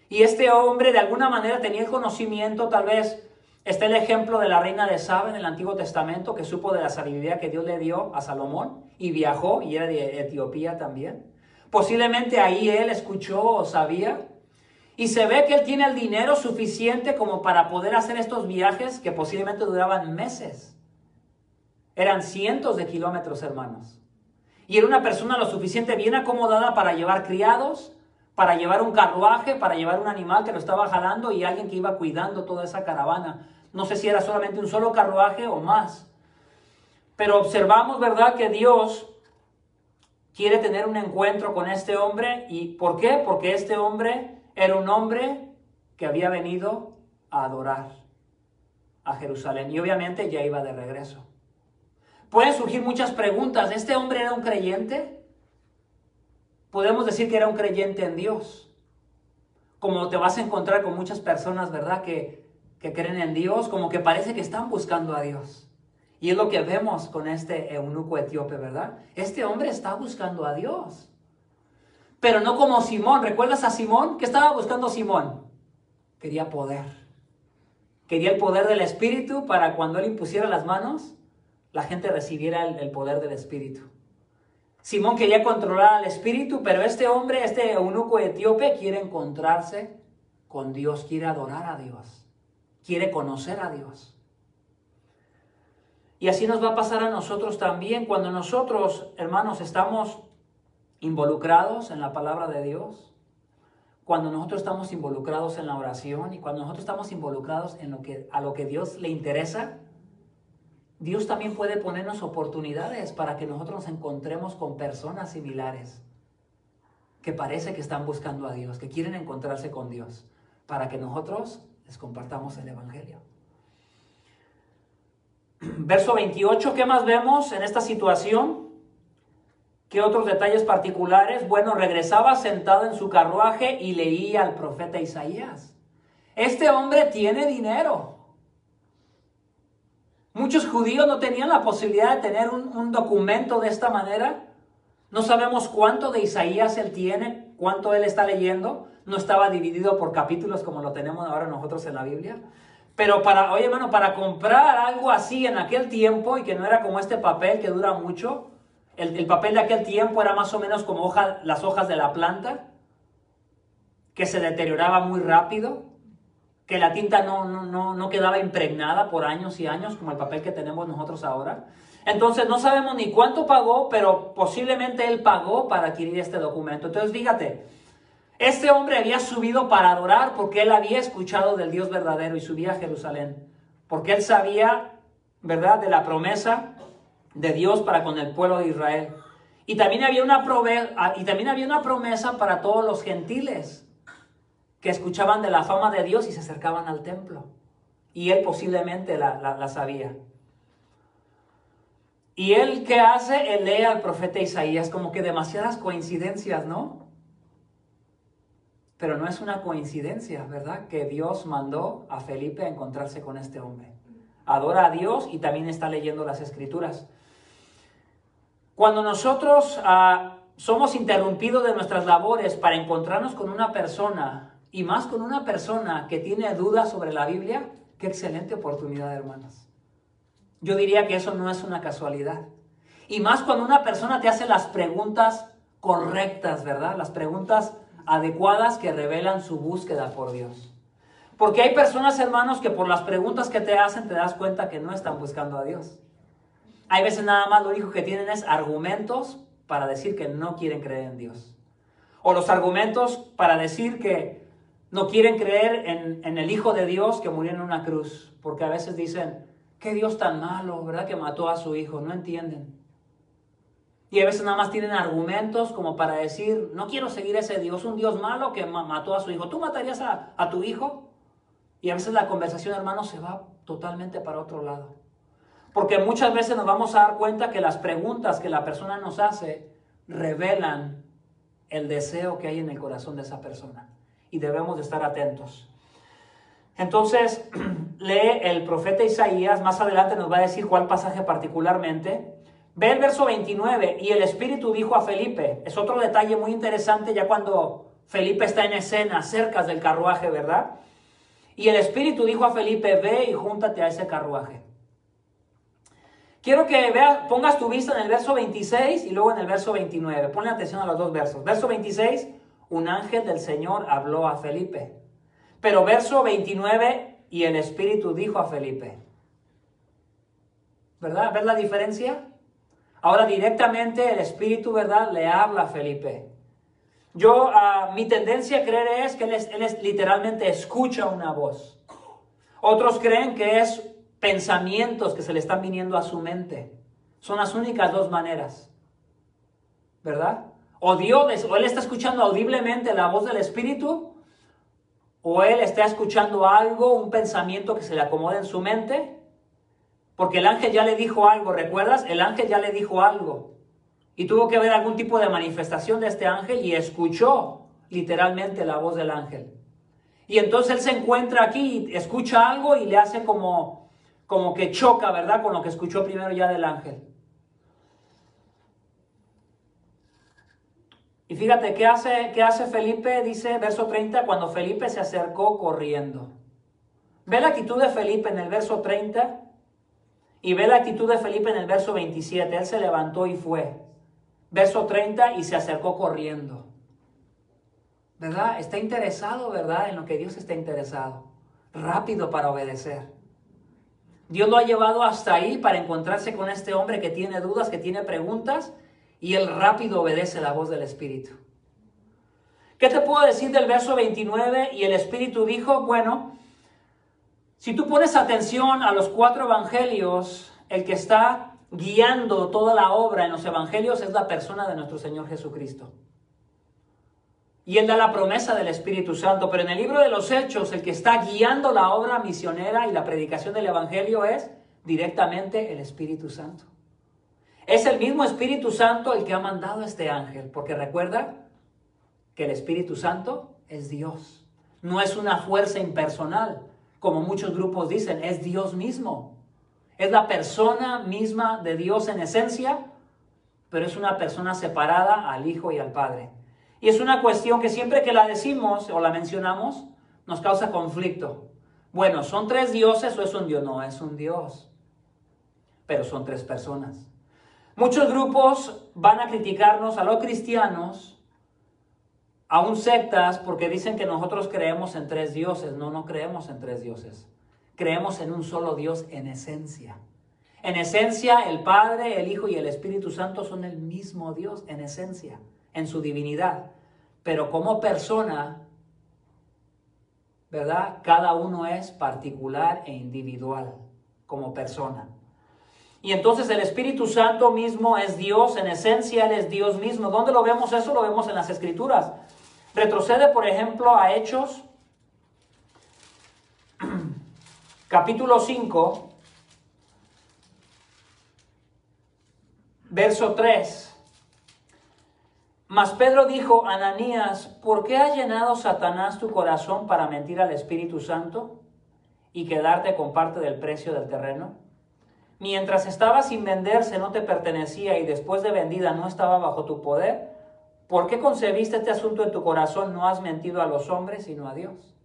Y este hombre de alguna manera tenía el conocimiento, tal vez está el ejemplo de la reina de Saba en el Antiguo Testamento, que supo de la sabiduría que Dios le dio a Salomón y viajó, y era de Etiopía también. Posiblemente ahí él escuchó o sabía, y se ve que él tiene el dinero suficiente como para poder hacer estos viajes que posiblemente duraban meses. Eran cientos de kilómetros, hermanos. Y era una persona lo suficiente bien acomodada para llevar criados, para llevar un carruaje, para llevar un animal que lo estaba jalando y alguien que iba cuidando toda esa caravana. No sé si era solamente un solo carruaje o más. Pero observamos, ¿verdad?, que Dios quiere tener un encuentro con este hombre. ¿Y por qué? Porque este hombre era un hombre que había venido a adorar a Jerusalén. Y obviamente ya iba de regreso. Pueden surgir muchas preguntas. ¿Este hombre era un creyente? Podemos decir que era un creyente en Dios. Como te vas a encontrar con muchas personas, ¿verdad?, que creen en Dios, como que parece que están buscando a Dios. Y es lo que vemos con este eunuco etíope, ¿verdad? Este hombre está buscando a Dios. Pero no como Simón. ¿Recuerdas a Simón? ¿Qué estaba buscando Simón? Quería poder. Quería el poder del Espíritu para cuando él impusiera las manos, la gente recibiera el poder del Espíritu. Simón quería controlar al Espíritu, pero este hombre, este eunuco etíope, quiere encontrarse con Dios, quiere adorar a Dios, quiere conocer a Dios. Y así nos va a pasar a nosotros también, cuando nosotros, hermanos, estamos involucrados en la palabra de Dios, cuando nosotros estamos involucrados en la oración y cuando nosotros estamos involucrados en a lo que Dios le interesa, Dios también puede ponernos oportunidades para que nosotros nos encontremos con personas similares que parece que están buscando a Dios, que quieren encontrarse con Dios, para que nosotros les compartamos el Evangelio. Verso 28, ¿qué más vemos en esta situación? ¿Qué otros detalles particulares? Bueno, regresaba sentado en su carruaje y leía al profeta Isaías. Este hombre tiene dinero. Muchos judíos no tenían la posibilidad de tener un documento de esta manera. No sabemos cuánto de Isaías él tiene, cuánto él está leyendo. No estaba dividido por capítulos como lo tenemos ahora nosotros en la Biblia. Pero oye hermano, para comprar algo así en aquel tiempo y que no era como este papel que dura mucho, el papel de aquel tiempo era más o menos como las hojas de la planta, que se deterioraba muy rápido, que la tinta no quedaba impregnada por años y años como el papel que tenemos nosotros ahora. Entonces no sabemos ni cuánto pagó, pero posiblemente él pagó para adquirir este documento. Entonces fíjate, este hombre había subido para adorar porque él había escuchado del Dios verdadero y subía a Jerusalén, porque él sabía, ¿verdad?, de la promesa de Dios para con el pueblo de Israel. Y también había una promesa para todos los gentiles que escuchaban de la fama de Dios y se acercaban al templo. Y él posiblemente la sabía. Y él, ¿qué hace? Él lee al profeta Isaías, como que demasiadas coincidencias, ¿no? Pero no es una coincidencia, ¿verdad?, que Dios mandó a Felipe a encontrarse con este hombre. Adora a Dios y también está leyendo las Escrituras. Cuando nosotros somos interrumpidos de nuestras labores para encontrarnos con una persona, y más con una persona que tiene dudas sobre la Biblia, qué excelente oportunidad, hermanos. Yo diría que eso no es una casualidad. Y más cuando una persona te hace las preguntas correctas, ¿verdad? Las preguntas adecuadas que revelan su búsqueda por Dios. Porque hay personas, hermanos, que por las preguntas que te hacen te das cuenta que no están buscando a Dios. Hay veces nada más lo único que tienen es argumentos para decir que no quieren creer en Dios. O los argumentos para decir que no quieren creer en el Hijo de Dios que murió en una cruz. Porque a veces dicen, qué Dios tan malo, ¿verdad?, que mató a su Hijo. No entienden. Y a veces nada más tienen argumentos como para decir, no quiero seguir ese Dios, un Dios malo que mató a su hijo. ¿Tú matarías a tu hijo? Y a veces la conversación, hermanos, se va totalmente para otro lado. Porque muchas veces nos vamos a dar cuenta que las preguntas que la persona nos hace revelan el deseo que hay en el corazón de esa persona. Y debemos de estar atentos. Entonces, lee el profeta Isaías, más adelante nos va a decir cuál pasaje particularmente. Ve el verso 29, y el Espíritu dijo a Felipe, es otro detalle muy interesante ya cuando Felipe está en escena, cerca del carruaje, ¿verdad? Y el Espíritu dijo a Felipe, ve y júntate a ese carruaje. Quiero que pongas tu vista en el verso 26 y luego en el verso 29. Ponle atención a los dos versos. Verso 26, un ángel del Señor habló a Felipe. Pero verso 29, y el Espíritu dijo a Felipe. ¿Verdad? ¿Ves la diferencia? Ahora directamente el Espíritu, ¿verdad?, le habla a Felipe. Mi tendencia a creer es que él literalmente escucha una voz. Otros creen que es pensamientos que se le están viniendo a su mente. Son las únicas dos maneras, ¿verdad? O él está escuchando audiblemente la voz del Espíritu, o él está escuchando algo, un pensamiento que se le acomoda en su mente, porque el ángel ya le dijo algo, ¿recuerdas? El ángel ya le dijo algo. Y tuvo que haber algún tipo de manifestación de este ángel y escuchó literalmente la voz del ángel. Y entonces él se encuentra aquí, escucha algo y le hace como que choca, ¿verdad?, con lo que escuchó primero ya del ángel. Y fíjate, ¿qué hace Felipe? Dice, verso 30, cuando Felipe se acercó corriendo. Ve la actitud de Felipe en el verso 30 y ve la actitud de Felipe en el verso 27. Él se levantó y fue. Verso 30, y se acercó corriendo. ¿Verdad? Está interesado, ¿verdad?, en lo que Dios está interesado. Rápido para obedecer. Dios lo ha llevado hasta ahí para encontrarse con este hombre que tiene dudas, que tiene preguntas, y él rápido obedece la voz del Espíritu. ¿Qué te puedo decir del verso 29? Y el Espíritu dijo, bueno, si tú pones atención a los 4 evangelios, el que está guiando toda la obra en los evangelios es la persona de nuestro Señor Jesucristo. Y Él da la promesa del Espíritu Santo, pero en el libro de los Hechos, el que está guiando la obra misionera y la predicación del evangelio es directamente el Espíritu Santo. Es el mismo Espíritu Santo el que ha mandado a este ángel, porque recuerda que el Espíritu Santo es Dios. No es una fuerza impersonal, como muchos grupos dicen, es Dios mismo. Es la persona misma de Dios en esencia, pero es una persona separada al Hijo y al Padre. Y es una cuestión que siempre que la decimos o la mencionamos, nos causa conflicto. Bueno, ¿son 3 dioses o es un Dios? No, es un Dios, pero son 3 personas. Muchos grupos van a criticarnos a los cristianos, aún sectas, porque dicen que nosotros creemos en 3 dioses. No, no creemos en 3 dioses. Creemos en un solo Dios en esencia. En esencia, el Padre, el Hijo y el Espíritu Santo son el mismo Dios en esencia, en su divinidad. Pero como persona, ¿verdad?, cada uno es particular e individual como persona. Y entonces el Espíritu Santo mismo es Dios, en esencia Él es Dios mismo. ¿Dónde lo vemos eso? Lo vemos en las Escrituras. Retrocede, por ejemplo, a Hechos, capítulo 5, verso 3. Mas Pedro dijo, Ananías, ¿por qué ha llenado Satanás tu corazón para mentir al Espíritu Santo y quedarte con parte del precio del terreno? Mientras estaba sin venderse no te pertenecía y después de vendida no estaba bajo tu poder. ¿Por qué concebiste este asunto en tu corazón? No has mentido a los hombres, sino a Dios.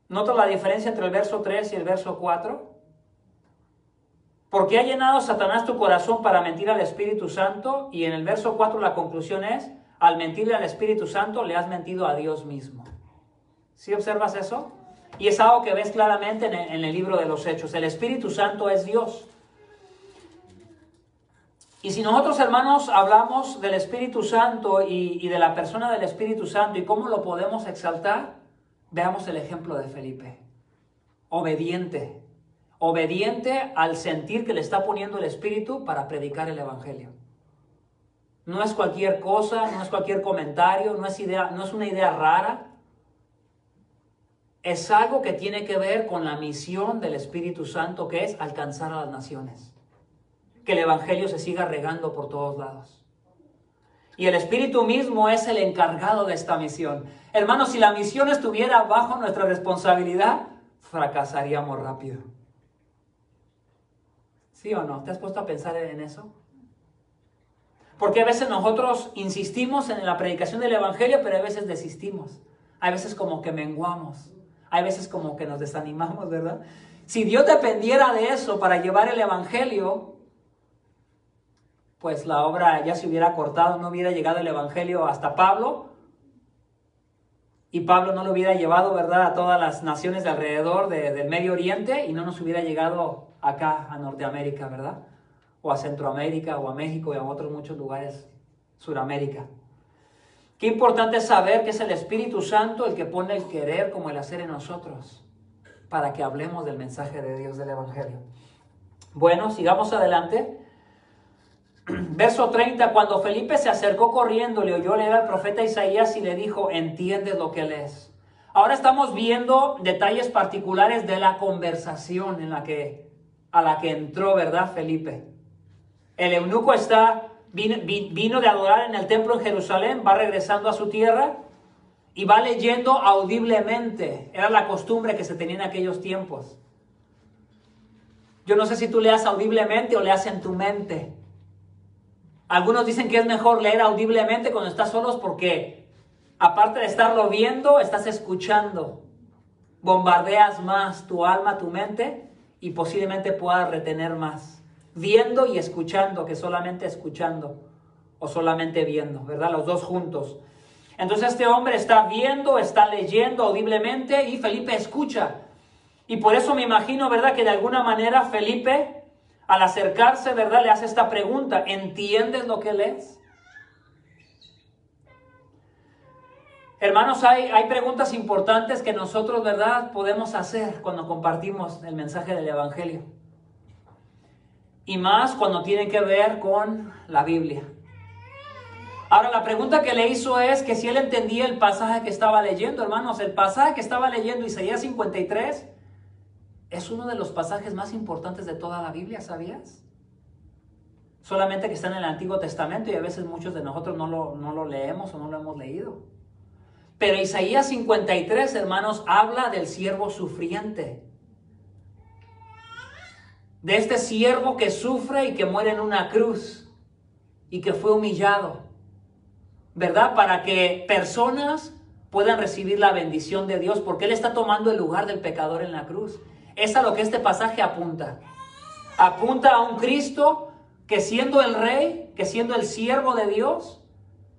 ¿Nota la diferencia entre el verso 3 y el verso 4? ¿Por qué ha llenado Satanás tu corazón para mentir al Espíritu Santo? Y en el verso 4 la conclusión es, al mentirle al Espíritu Santo le has mentido a Dios mismo. ¿Sí observas eso? Y es algo que ves claramente en el libro de los Hechos. El Espíritu Santo es Dios. Y si nosotros, hermanos, hablamos del Espíritu Santo y de la persona del Espíritu Santo y cómo lo podemos exaltar, veamos el ejemplo de Felipe. Obediente obediente al sentir que le está poniendo el Espíritu para predicar el Evangelio. No es cualquier cosa, no es cualquier comentario, no es una idea rara. Es algo que tiene que ver con la misión del Espíritu Santo, que es alcanzar a las naciones. Que el Evangelio se siga regando por todos lados. Y el Espíritu mismo es el encargado de esta misión. Hermanos, si la misión estuviera bajo nuestra responsabilidad, fracasaríamos rápido. ¿Sí o no? ¿Te has puesto a pensar en eso? Porque a veces nosotros insistimos en la predicación del Evangelio, pero a veces desistimos. A veces como que menguamos. Hay veces como que nos desanimamos, ¿verdad? Si Dios dependiera de eso para llevar el Evangelio, pues la obra ya se hubiera cortado, no hubiera llegado el Evangelio hasta Pablo, y Pablo no lo hubiera llevado, ¿verdad?, a todas las naciones de alrededor del Medio Oriente, y no nos hubiera llegado acá a Norteamérica, ¿verdad? O a Centroamérica, o a México, y a otros muchos lugares, Suramérica. Qué importante es saber que es el Espíritu Santo el que pone el querer como el hacer en nosotros, para que hablemos del mensaje de Dios, del Evangelio. Bueno, sigamos adelante. Verso 30, cuando Felipe se acercó corriendo, le oyó leer al profeta Isaías y le dijo, ¿entiendes lo que lees? Ahora estamos viendo detalles particulares de la conversación a la que entró, ¿verdad, Felipe? El eunuco vino de adorar en el templo en Jerusalén, va regresando a su tierra y va leyendo audiblemente. Era la costumbre que se tenía en aquellos tiempos. Yo no sé si tú leas audiblemente o leas en tu mente. Algunos dicen que es mejor leer audiblemente cuando estás solos porque, aparte de estarlo viendo, estás escuchando. Bombardeas más tu alma, tu mente, y posiblemente puedas retener más. Viendo y escuchando que solamente escuchando o solamente viendo, ¿verdad? Los dos juntos. Entonces este hombre está viendo, está leyendo audiblemente y Felipe escucha. Y por eso me imagino, ¿verdad?, que de alguna manera Felipe, al acercarse, ¿verdad?, le hace esta pregunta, ¿entiendes lo que lees? Hermanos, hay preguntas importantes que nosotros, ¿verdad?, podemos hacer cuando compartimos el mensaje del Evangelio. Y más cuando tiene que ver con la Biblia. Ahora, la pregunta que le hizo es que si él entendía el pasaje que estaba leyendo, hermanos. El pasaje que estaba leyendo, Isaías 53, es uno de los pasajes más importantes de toda la Biblia, ¿sabías? Solamente que está en el Antiguo Testamento y a veces muchos de nosotros no lo leemos o no lo hemos leído. Pero Isaías 53, hermanos, habla del siervo sufriente. De este siervo que sufre y que muere en una cruz y que fue humillado, ¿verdad? Para que personas puedan recibir la bendición de Dios, porque Él está tomando el lugar del pecador en la cruz. Es a lo que este pasaje apunta. Apunta a un Cristo que siendo el rey, que siendo el siervo de Dios,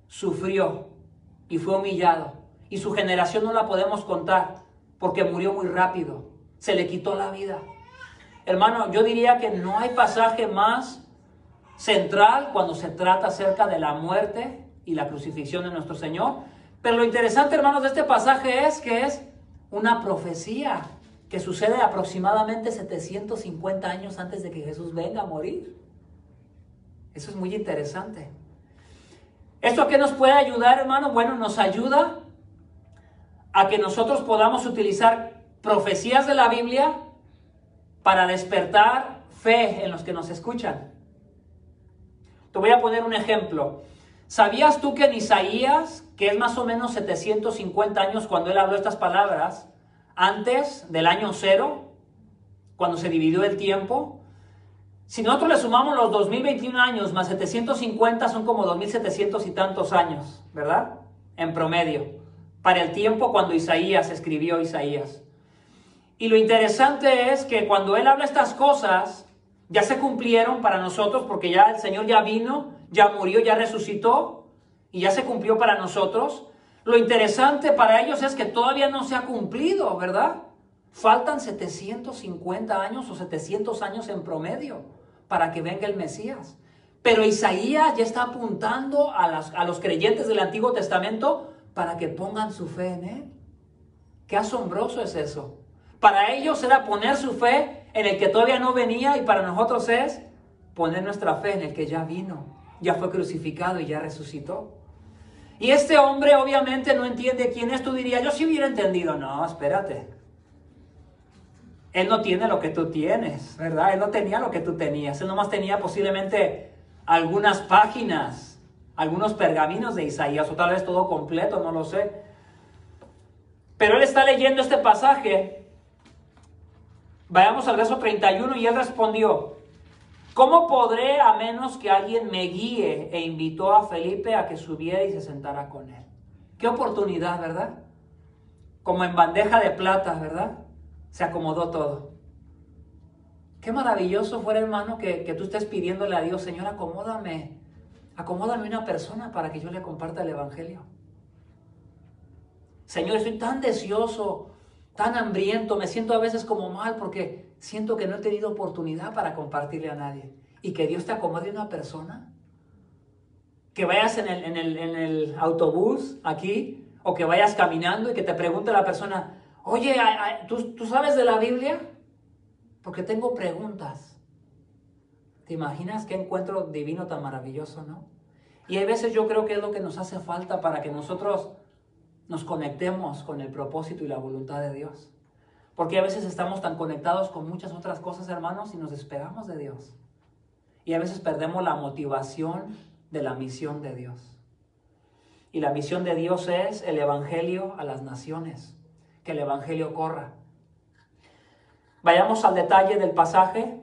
sufrió y fue humillado. Y su generación no la podemos contar porque murió muy rápido. Se le quitó la vida. Hermano, yo diría que no hay pasaje más central cuando se trata acerca de la muerte y la crucifixión de nuestro Señor. Pero lo interesante, hermanos, de este pasaje es que es una profecía que sucede aproximadamente 750 años antes de que Jesús venga a morir. Eso es muy interesante. ¿Esto a qué nos puede ayudar, hermano? Bueno, nos ayuda a que nosotros podamos utilizar profecías de la Biblia para despertar fe en los que nos escuchan. Te voy a poner un ejemplo. ¿Sabías tú que en Isaías, que es más o menos 750 años cuando él habló estas palabras, antes del año 0, cuando se dividió el tiempo, si nosotros le sumamos los 2021 años más 750, son como 2700 y tantos años, ¿verdad? En promedio, para el tiempo cuando Isaías escribió Isaías. Y lo interesante es que cuando él habla estas cosas, ya se cumplieron para nosotros, porque ya el Señor ya vino, ya murió, ya resucitó, y ya se cumplió para nosotros. Lo interesante para ellos es que todavía no se ha cumplido, ¿verdad? Faltan 750 años o 700 años en promedio para que venga el Mesías. Pero Isaías ya está apuntando a los creyentes del Antiguo Testamento para que pongan su fe en Él. Qué asombroso es eso. Para ellos era poner su fe en el que todavía no venía, y para nosotros es poner nuestra fe en el que ya vino, ya fue crucificado y ya resucitó. Y este hombre obviamente no entiende quién es. Tú dirías, yo sí hubiera entendido. No, espérate. Él no tiene lo que tú tienes, ¿verdad? Él no tenía lo que tú tenías. Él nomás tenía posiblemente algunas páginas, algunos pergaminos de Isaías, o tal vez todo completo, no lo sé. Pero él está leyendo este pasaje. Vayamos al verso 31, y él respondió: ¿cómo podré a menos que alguien me guíe? E invitó a Felipe a que subiera y se sentara con él. Qué oportunidad, ¿verdad? Como en bandeja de plata, ¿verdad? Se acomodó todo. Qué maravilloso fuera, hermano, que tú estés pidiéndole a Dios: Señor, acomódame una persona para que yo le comparta el evangelio. Señor, estoy tan deseoso, tan hambriento, me siento a veces como mal porque siento que no he tenido oportunidad para compartirle a nadie. Y que Dios te acomode una persona. Que vayas en el autobús aquí, o que vayas caminando y que te pregunte la persona: oye, ¿tú sabes de la Biblia? Porque tengo preguntas. ¿Te imaginas qué encuentro divino tan maravilloso, no? Y hay veces yo creo que es lo que nos hace falta para que nosotros nos conectemos con el propósito y la voluntad de Dios. Porque a veces estamos tan conectados con muchas otras cosas, hermanos, y nos despegamos de Dios. Y a veces perdemos la motivación de la misión de Dios. Y la misión de Dios es el evangelio a las naciones. Que el evangelio corra. Vayamos al detalle del pasaje.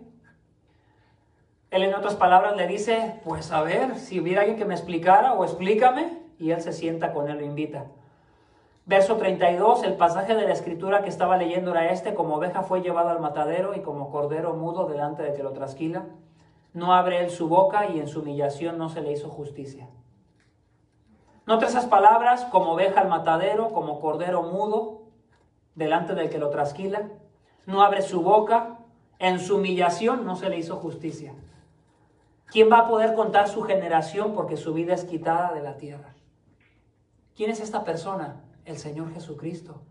Él, en otras palabras, le dice: pues a ver, si hubiera alguien que me explicara, o explícame. Y él se sienta con él, lo invita. Verso 32, el pasaje de la escritura que estaba leyendo era este: como oveja fue llevado al matadero, y como cordero mudo delante de que lo trasquila, no abre él su boca, y en su humillación no se le hizo justicia. Nota esas palabras: como oveja al matadero, como cordero mudo delante del que lo trasquila, no abre su boca, en su humillación no se le hizo justicia. ¿Quién va a poder contar su generación? Porque su vida es quitada de la tierra. ¿Quién es esta persona? El Señor Jesucristo.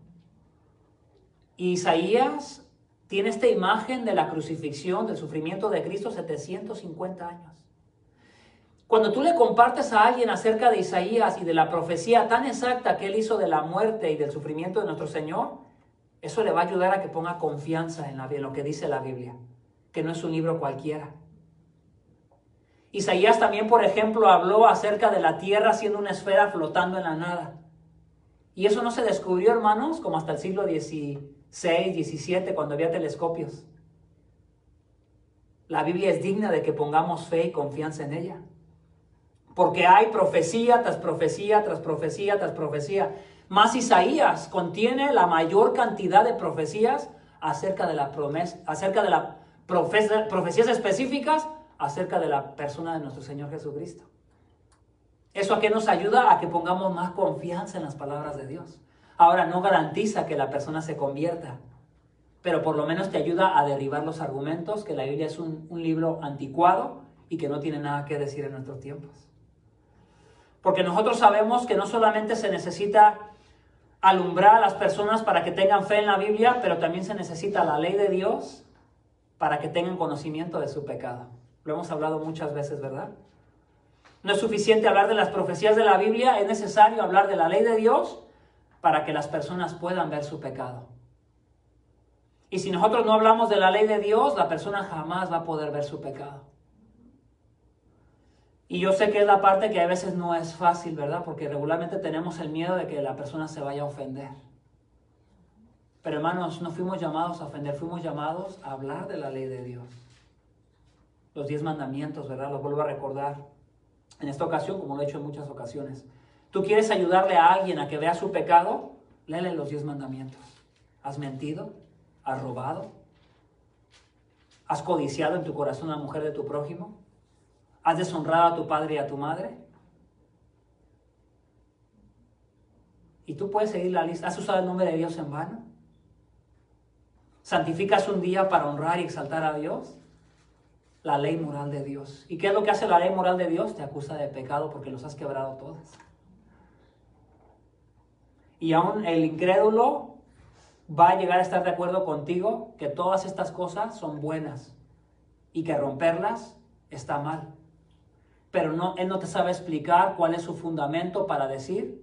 Y Isaías tiene esta imagen de la crucifixión, del sufrimiento de Cristo, 750 años. Cuando tú le compartes a alguien acerca de Isaías y de la profecía tan exacta que él hizo de la muerte y del sufrimiento de nuestro Señor, eso le va a ayudar a que ponga confianza en lo que dice la Biblia, que no es un libro cualquiera. Isaías también, por ejemplo, habló acerca de la tierra siendo una esfera flotando en la nada. Y eso no se descubrió, hermanos, como hasta el siglo XVI, XVII, cuando había telescopios. La Biblia es digna de que pongamos fe y confianza en ella. Porque hay profecía tras profecía, tras profecía, tras profecía. Más Isaías contiene la mayor cantidad de profecías acerca de la promesa, acerca de las profecías específicas acerca de la persona de nuestro Señor Jesucristo. ¿Eso a qué nos ayuda? A que pongamos más confianza en las palabras de Dios. Ahora, no garantiza que la persona se convierta, pero por lo menos te ayuda a derribar los argumentos que la Biblia es un libro anticuado y que no tiene nada que decir en nuestros tiempos. Porque nosotros sabemos que no solamente se necesita alumbrar a las personas para que tengan fe en la Biblia, pero también se necesita la ley de Dios para que tengan conocimiento de su pecado. Lo hemos hablado muchas veces, ¿verdad? No es suficiente hablar de las profecías de la Biblia, es necesario hablar de la ley de Dios para que las personas puedan ver su pecado. Y si nosotros no hablamos de la ley de Dios, la persona jamás va a poder ver su pecado. Y yo sé que es la parte que a veces no es fácil, ¿verdad? Porque regularmente tenemos el miedo de que la persona se vaya a ofender. Pero hermanos, no fuimos llamados a ofender, fuimos llamados a hablar de la ley de Dios. Los 10 mandamientos, ¿verdad? Los vuelvo a recordar en esta ocasión, como lo he hecho en muchas ocasiones. ¿Tú quieres ayudarle a alguien a que vea su pecado? Léele los 10 mandamientos. ¿Has mentido? ¿Has robado? ¿Has codiciado en tu corazón a la mujer de tu prójimo? ¿Has deshonrado a tu padre y a tu madre? Y tú puedes seguir la lista. ¿Has usado el nombre de Dios en vano? ¿Santificas un día para honrar y exaltar a Dios? La ley moral de Dios. ¿Y qué es lo que hace la ley moral de Dios? Te acusa de pecado porque los has quebrado todas. Y aún el incrédulo va a llegar a estar de acuerdo contigo que todas estas cosas son buenas y que romperlas está mal. Pero él no te sabe explicar cuál es su fundamento para decir.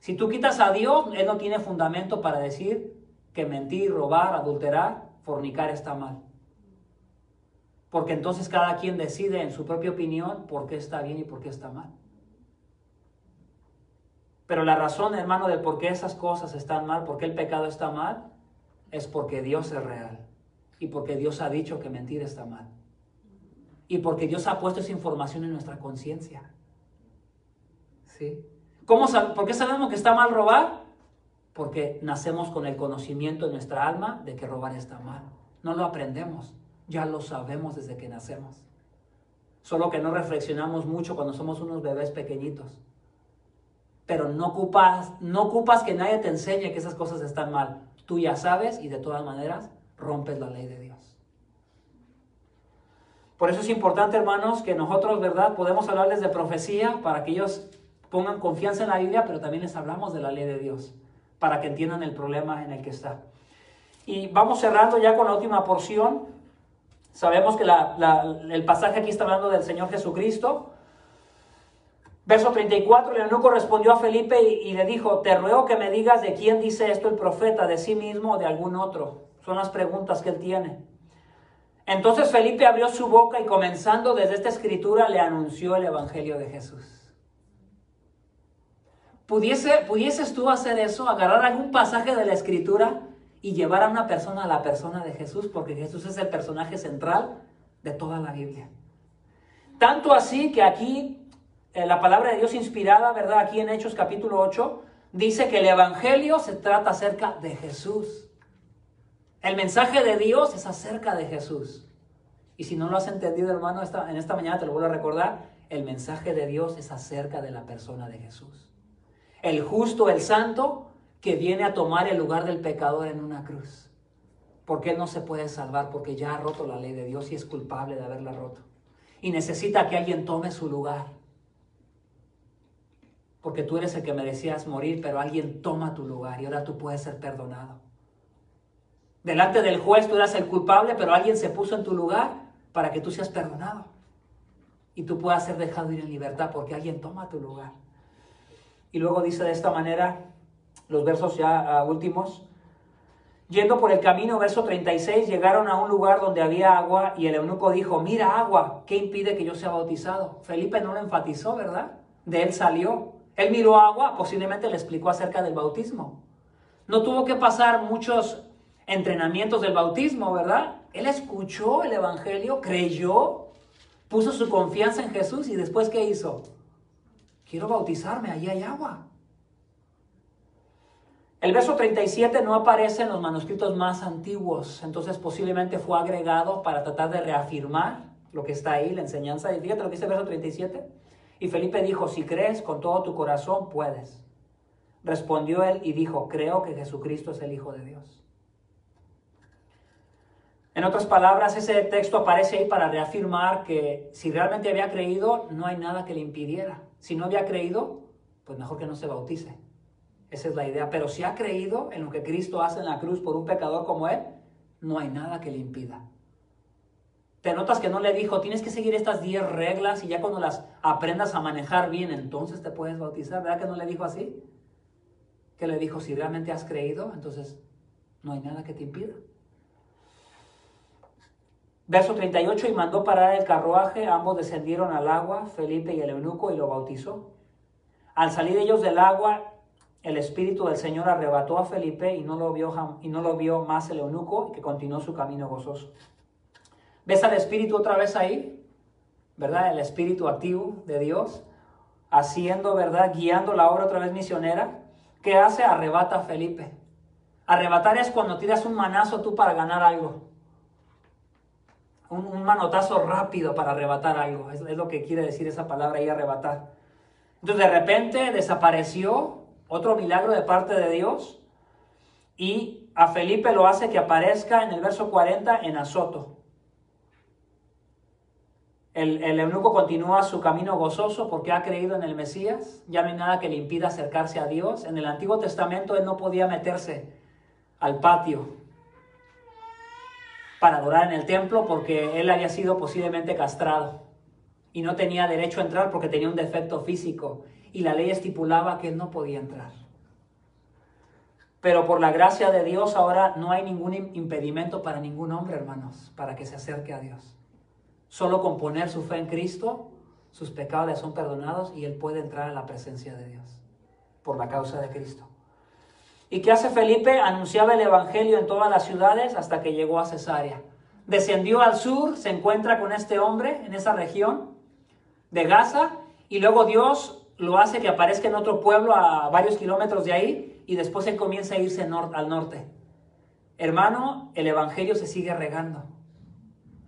Si tú quitas a Dios, Él no tiene fundamento para decir que mentir, robar, adulterar, fornicar está mal. Porque entonces cada quien decide en su propia opinión por qué está bien y por qué está mal. Pero la razón, hermano, de por qué esas cosas están mal, por qué el pecado está mal, es porque Dios es real. Y porque Dios ha dicho que mentir está mal. Y porque Dios ha puesto esa información en nuestra conciencia. ¿Sí? ¿Por qué sabemos que está mal robar? Porque nacemos con el conocimiento en nuestra alma de que robar está mal. No lo aprendemos, ya lo sabemos desde que nacemos. Solo que no reflexionamos mucho cuando somos unos bebés pequeñitos. Pero no ocupas que nadie te enseñe que esas cosas están mal. Tú ya sabes y de todas maneras rompes la ley de Dios. Por eso es importante, hermanos, que nosotros, ¿verdad?, podemos hablarles de profecía para que ellos pongan confianza en la Biblia, pero también les hablamos de la ley de Dios, para que entiendan el problema en el que está. Y vamos cerrando ya con la última porción. Sabemos que el pasaje aquí está hablando del Señor Jesucristo. Verso 34, el eunuco respondió a Felipe y le dijo, te ruego que me digas de quién dice esto el profeta, de sí mismo o de algún otro. Son las preguntas que él tiene. Entonces Felipe abrió su boca y comenzando desde esta escritura le anunció el evangelio de Jesús. ¿Pudieses tú hacer eso? Agarrar algún pasaje de la escritura y llevar a una persona a la persona de Jesús, porque Jesús es el personaje central de toda la Biblia. Tanto así que aquí la palabra de Dios inspirada, ¿verdad? Aquí en Hechos capítulo 8, dice que el evangelio se trata acerca de Jesús. El mensaje de Dios es acerca de Jesús. Y si no lo has entendido, hermano, en esta mañana te lo vuelvo a recordar, el mensaje de Dios es acerca de la persona de Jesús. El justo, el santo, que viene a tomar el lugar del pecador en una cruz. Porque él no se puede salvar, porque ya ha roto la ley de Dios y es culpable de haberla roto. Y necesita que alguien tome su lugar. Porque tú eres el que merecías morir, pero alguien toma tu lugar y ahora tú puedes ser perdonado. Delante del juez tú eras el culpable, pero alguien se puso en tu lugar para que tú seas perdonado. Y tú puedas ser dejado ir en libertad porque alguien toma tu lugar. Y luego dice de esta manera, los versos ya últimos. Yendo por el camino, verso 36, llegaron a un lugar donde había agua y el eunuco dijo, mira agua, ¿qué impide que yo sea bautizado? Felipe no lo enfatizó, ¿verdad? De él salió. Él miró agua, posiblemente le explicó acerca del bautismo. No tuvo que pasar muchos entrenamientos del bautismo, ¿verdad? Él escuchó el evangelio, creyó, puso su confianza en Jesús y después ¿qué hizo? Quiero bautizarme, allí hay agua. El verso 37 no aparece en los manuscritos más antiguos, entonces posiblemente fue agregado para tratar de reafirmar lo que está ahí, la enseñanza. Y fíjate lo que dice el verso 37. Y Felipe dijo, si crees con todo tu corazón, puedes. Respondió él y dijo, creo que Jesucristo es el Hijo de Dios. En otras palabras, ese texto aparece ahí para reafirmar que si realmente había creído, no hay nada que le impidiera. Si no había creído, pues mejor que no se bautice. Esa es la idea. Pero si ha creído en lo que Cristo hace en la cruz por un pecador como él, no hay nada que le impida. Te notas que no le dijo, tienes que seguir estas 10 reglas y ya cuando las aprendas a manejar bien, entonces te puedes bautizar. ¿Verdad que no le dijo así? Que le dijo, si realmente has creído, entonces no hay nada que te impida. Verso 38, y mandó parar el carruaje, ambos descendieron al agua, Felipe y el eunuco, y lo bautizó. Al salir ellos del agua, el Espíritu del Señor arrebató a Felipe y no lo vio más el eunuco, y que continuó su camino gozoso. ¿Ves al Espíritu otra vez ahí? ¿Verdad? El Espíritu activo de Dios, haciendo, ¿verdad? Guiando la obra otra vez misionera. ¿Qué hace? Arrebata a Felipe. Arrebatar es cuando tiras un manazo tú para ganar algo. Un manotazo rápido para arrebatar algo. Es lo que quiere decir esa palabra ahí, arrebatar. Entonces de repente desapareció, otro milagro de parte de Dios. Y a Felipe lo hace que aparezca en el verso 40 en Azoto. El eunuco continúa su camino gozoso porque ha creído en el Mesías. Ya no hay nada que le impida acercarse a Dios. En el Antiguo Testamento él no podía meterse al patio para adorar en el templo porque él había sido posiblemente castrado y no tenía derecho a entrar porque tenía un defecto físico y la ley estipulaba que él no podía entrar. Pero por la gracia de Dios ahora no hay ningún impedimento para ningún hombre, hermanos, para que se acerque a Dios. Solo con poner su fe en Cristo, sus pecados le son perdonados y él puede entrar en la presencia de Dios por la causa de Cristo. ¿Y qué hace Felipe? Anunciaba el evangelio en todas las ciudades hasta que llegó a Cesarea. Descendió al sur, se encuentra con este hombre en esa región de Gaza y luego Dios lo hace que aparezca en otro pueblo a varios kilómetros de ahí y después él comienza a irse al norte. Hermano, el evangelio se sigue regando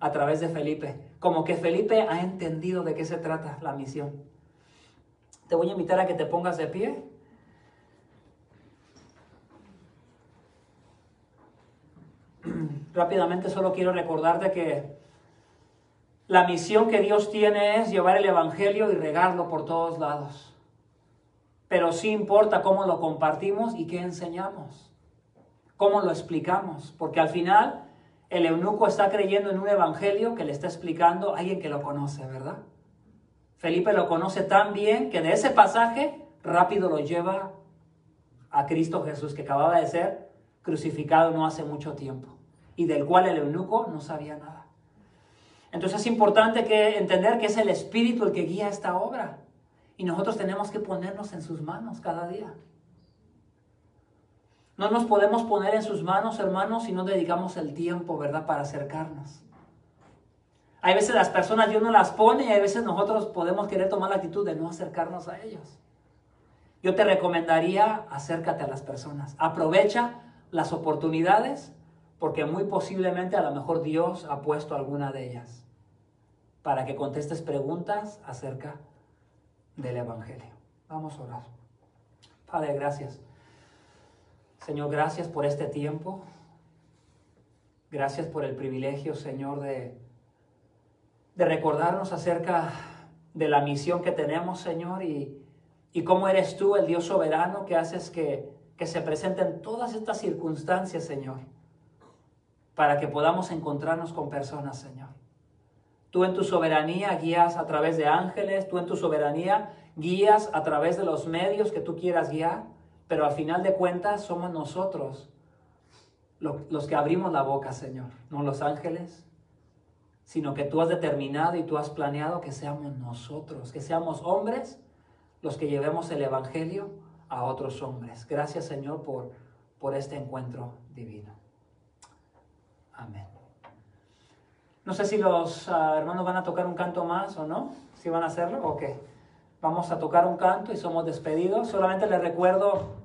a través de Felipe. Como que Felipe ha entendido de qué se trata la misión. Te voy a invitar a que te pongas de pie. Rápidamente solo quiero recordarte que la misión que Dios tiene es llevar el evangelio y regarlo por todos lados. Pero sí importa cómo lo compartimos y qué enseñamos, cómo lo explicamos, porque al final el eunuco está creyendo en un evangelio que le está explicando a alguien que lo conoce, ¿verdad? Felipe lo conoce tan bien que de ese pasaje rápido lo lleva a Cristo Jesús, que acababa de ser crucificado no hace mucho tiempo y del cual el eunuco no sabía nada. Entonces es importante entender que es el Espíritu el que guía esta obra y nosotros tenemos que ponernos en sus manos cada día. No nos podemos poner en sus manos, hermanos, si no dedicamos el tiempo, ¿verdad?, para acercarnos. Hay veces las personas Dios no las pone y hay veces nosotros podemos querer tomar la actitud de no acercarnos a ellos. Yo te recomendaría, acércate a las personas. Aprovecha las oportunidades porque muy posiblemente a lo mejor Dios ha puesto alguna de ellas para que contestes preguntas acerca del evangelio. Vamos a orar. Padre, gracias. Señor, gracias por este tiempo. Gracias por el privilegio, Señor, de recordarnos acerca de la misión que tenemos, Señor, y cómo eres tú, el Dios soberano, que haces que se presenten todas estas circunstancias, Señor, para que podamos encontrarnos con personas, Señor. Tú en tu soberanía guías a través de ángeles, tú en tu soberanía guías a través de los medios que tú quieras guiar, pero al final de cuentas somos nosotros los que abrimos la boca, Señor, no los ángeles, sino que tú has determinado y tú has planeado que seamos nosotros, que seamos hombres los que llevemos el evangelio a otros hombres. Gracias, Señor, por este encuentro divino. Amén. No sé si los hermanos van a tocar un canto más o no, si van a hacerlo o qué. Vamos a tocar un canto y somos despedidos. Solamente les recuerdo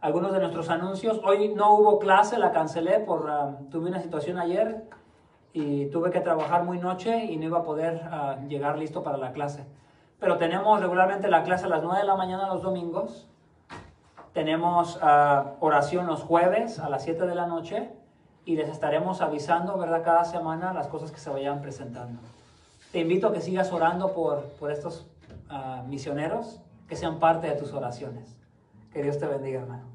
algunos de nuestros anuncios. Hoy no hubo clase, la cancelé tuve una situación ayer y tuve que trabajar muy noche y no iba a poder llegar listo para la clase. Pero tenemos regularmente la clase a las 9 de la mañana los domingos. Tenemos oración los jueves a las 7 de la noche y les estaremos avisando, ¿verdad?, cada semana las cosas que se vayan presentando. Te invito a que sigas orando por estos misioneros, que sean parte de tus oraciones. Que Dios te bendiga, hermano.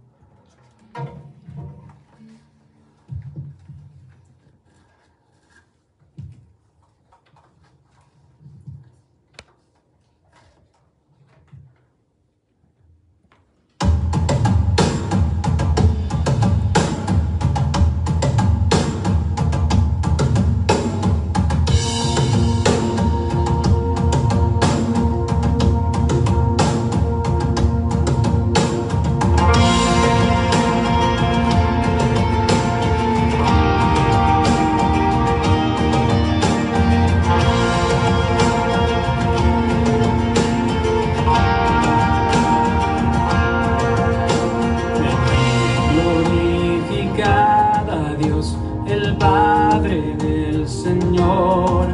El Padre del Señor,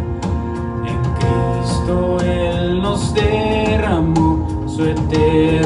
en Cristo Él nos derramó su eterno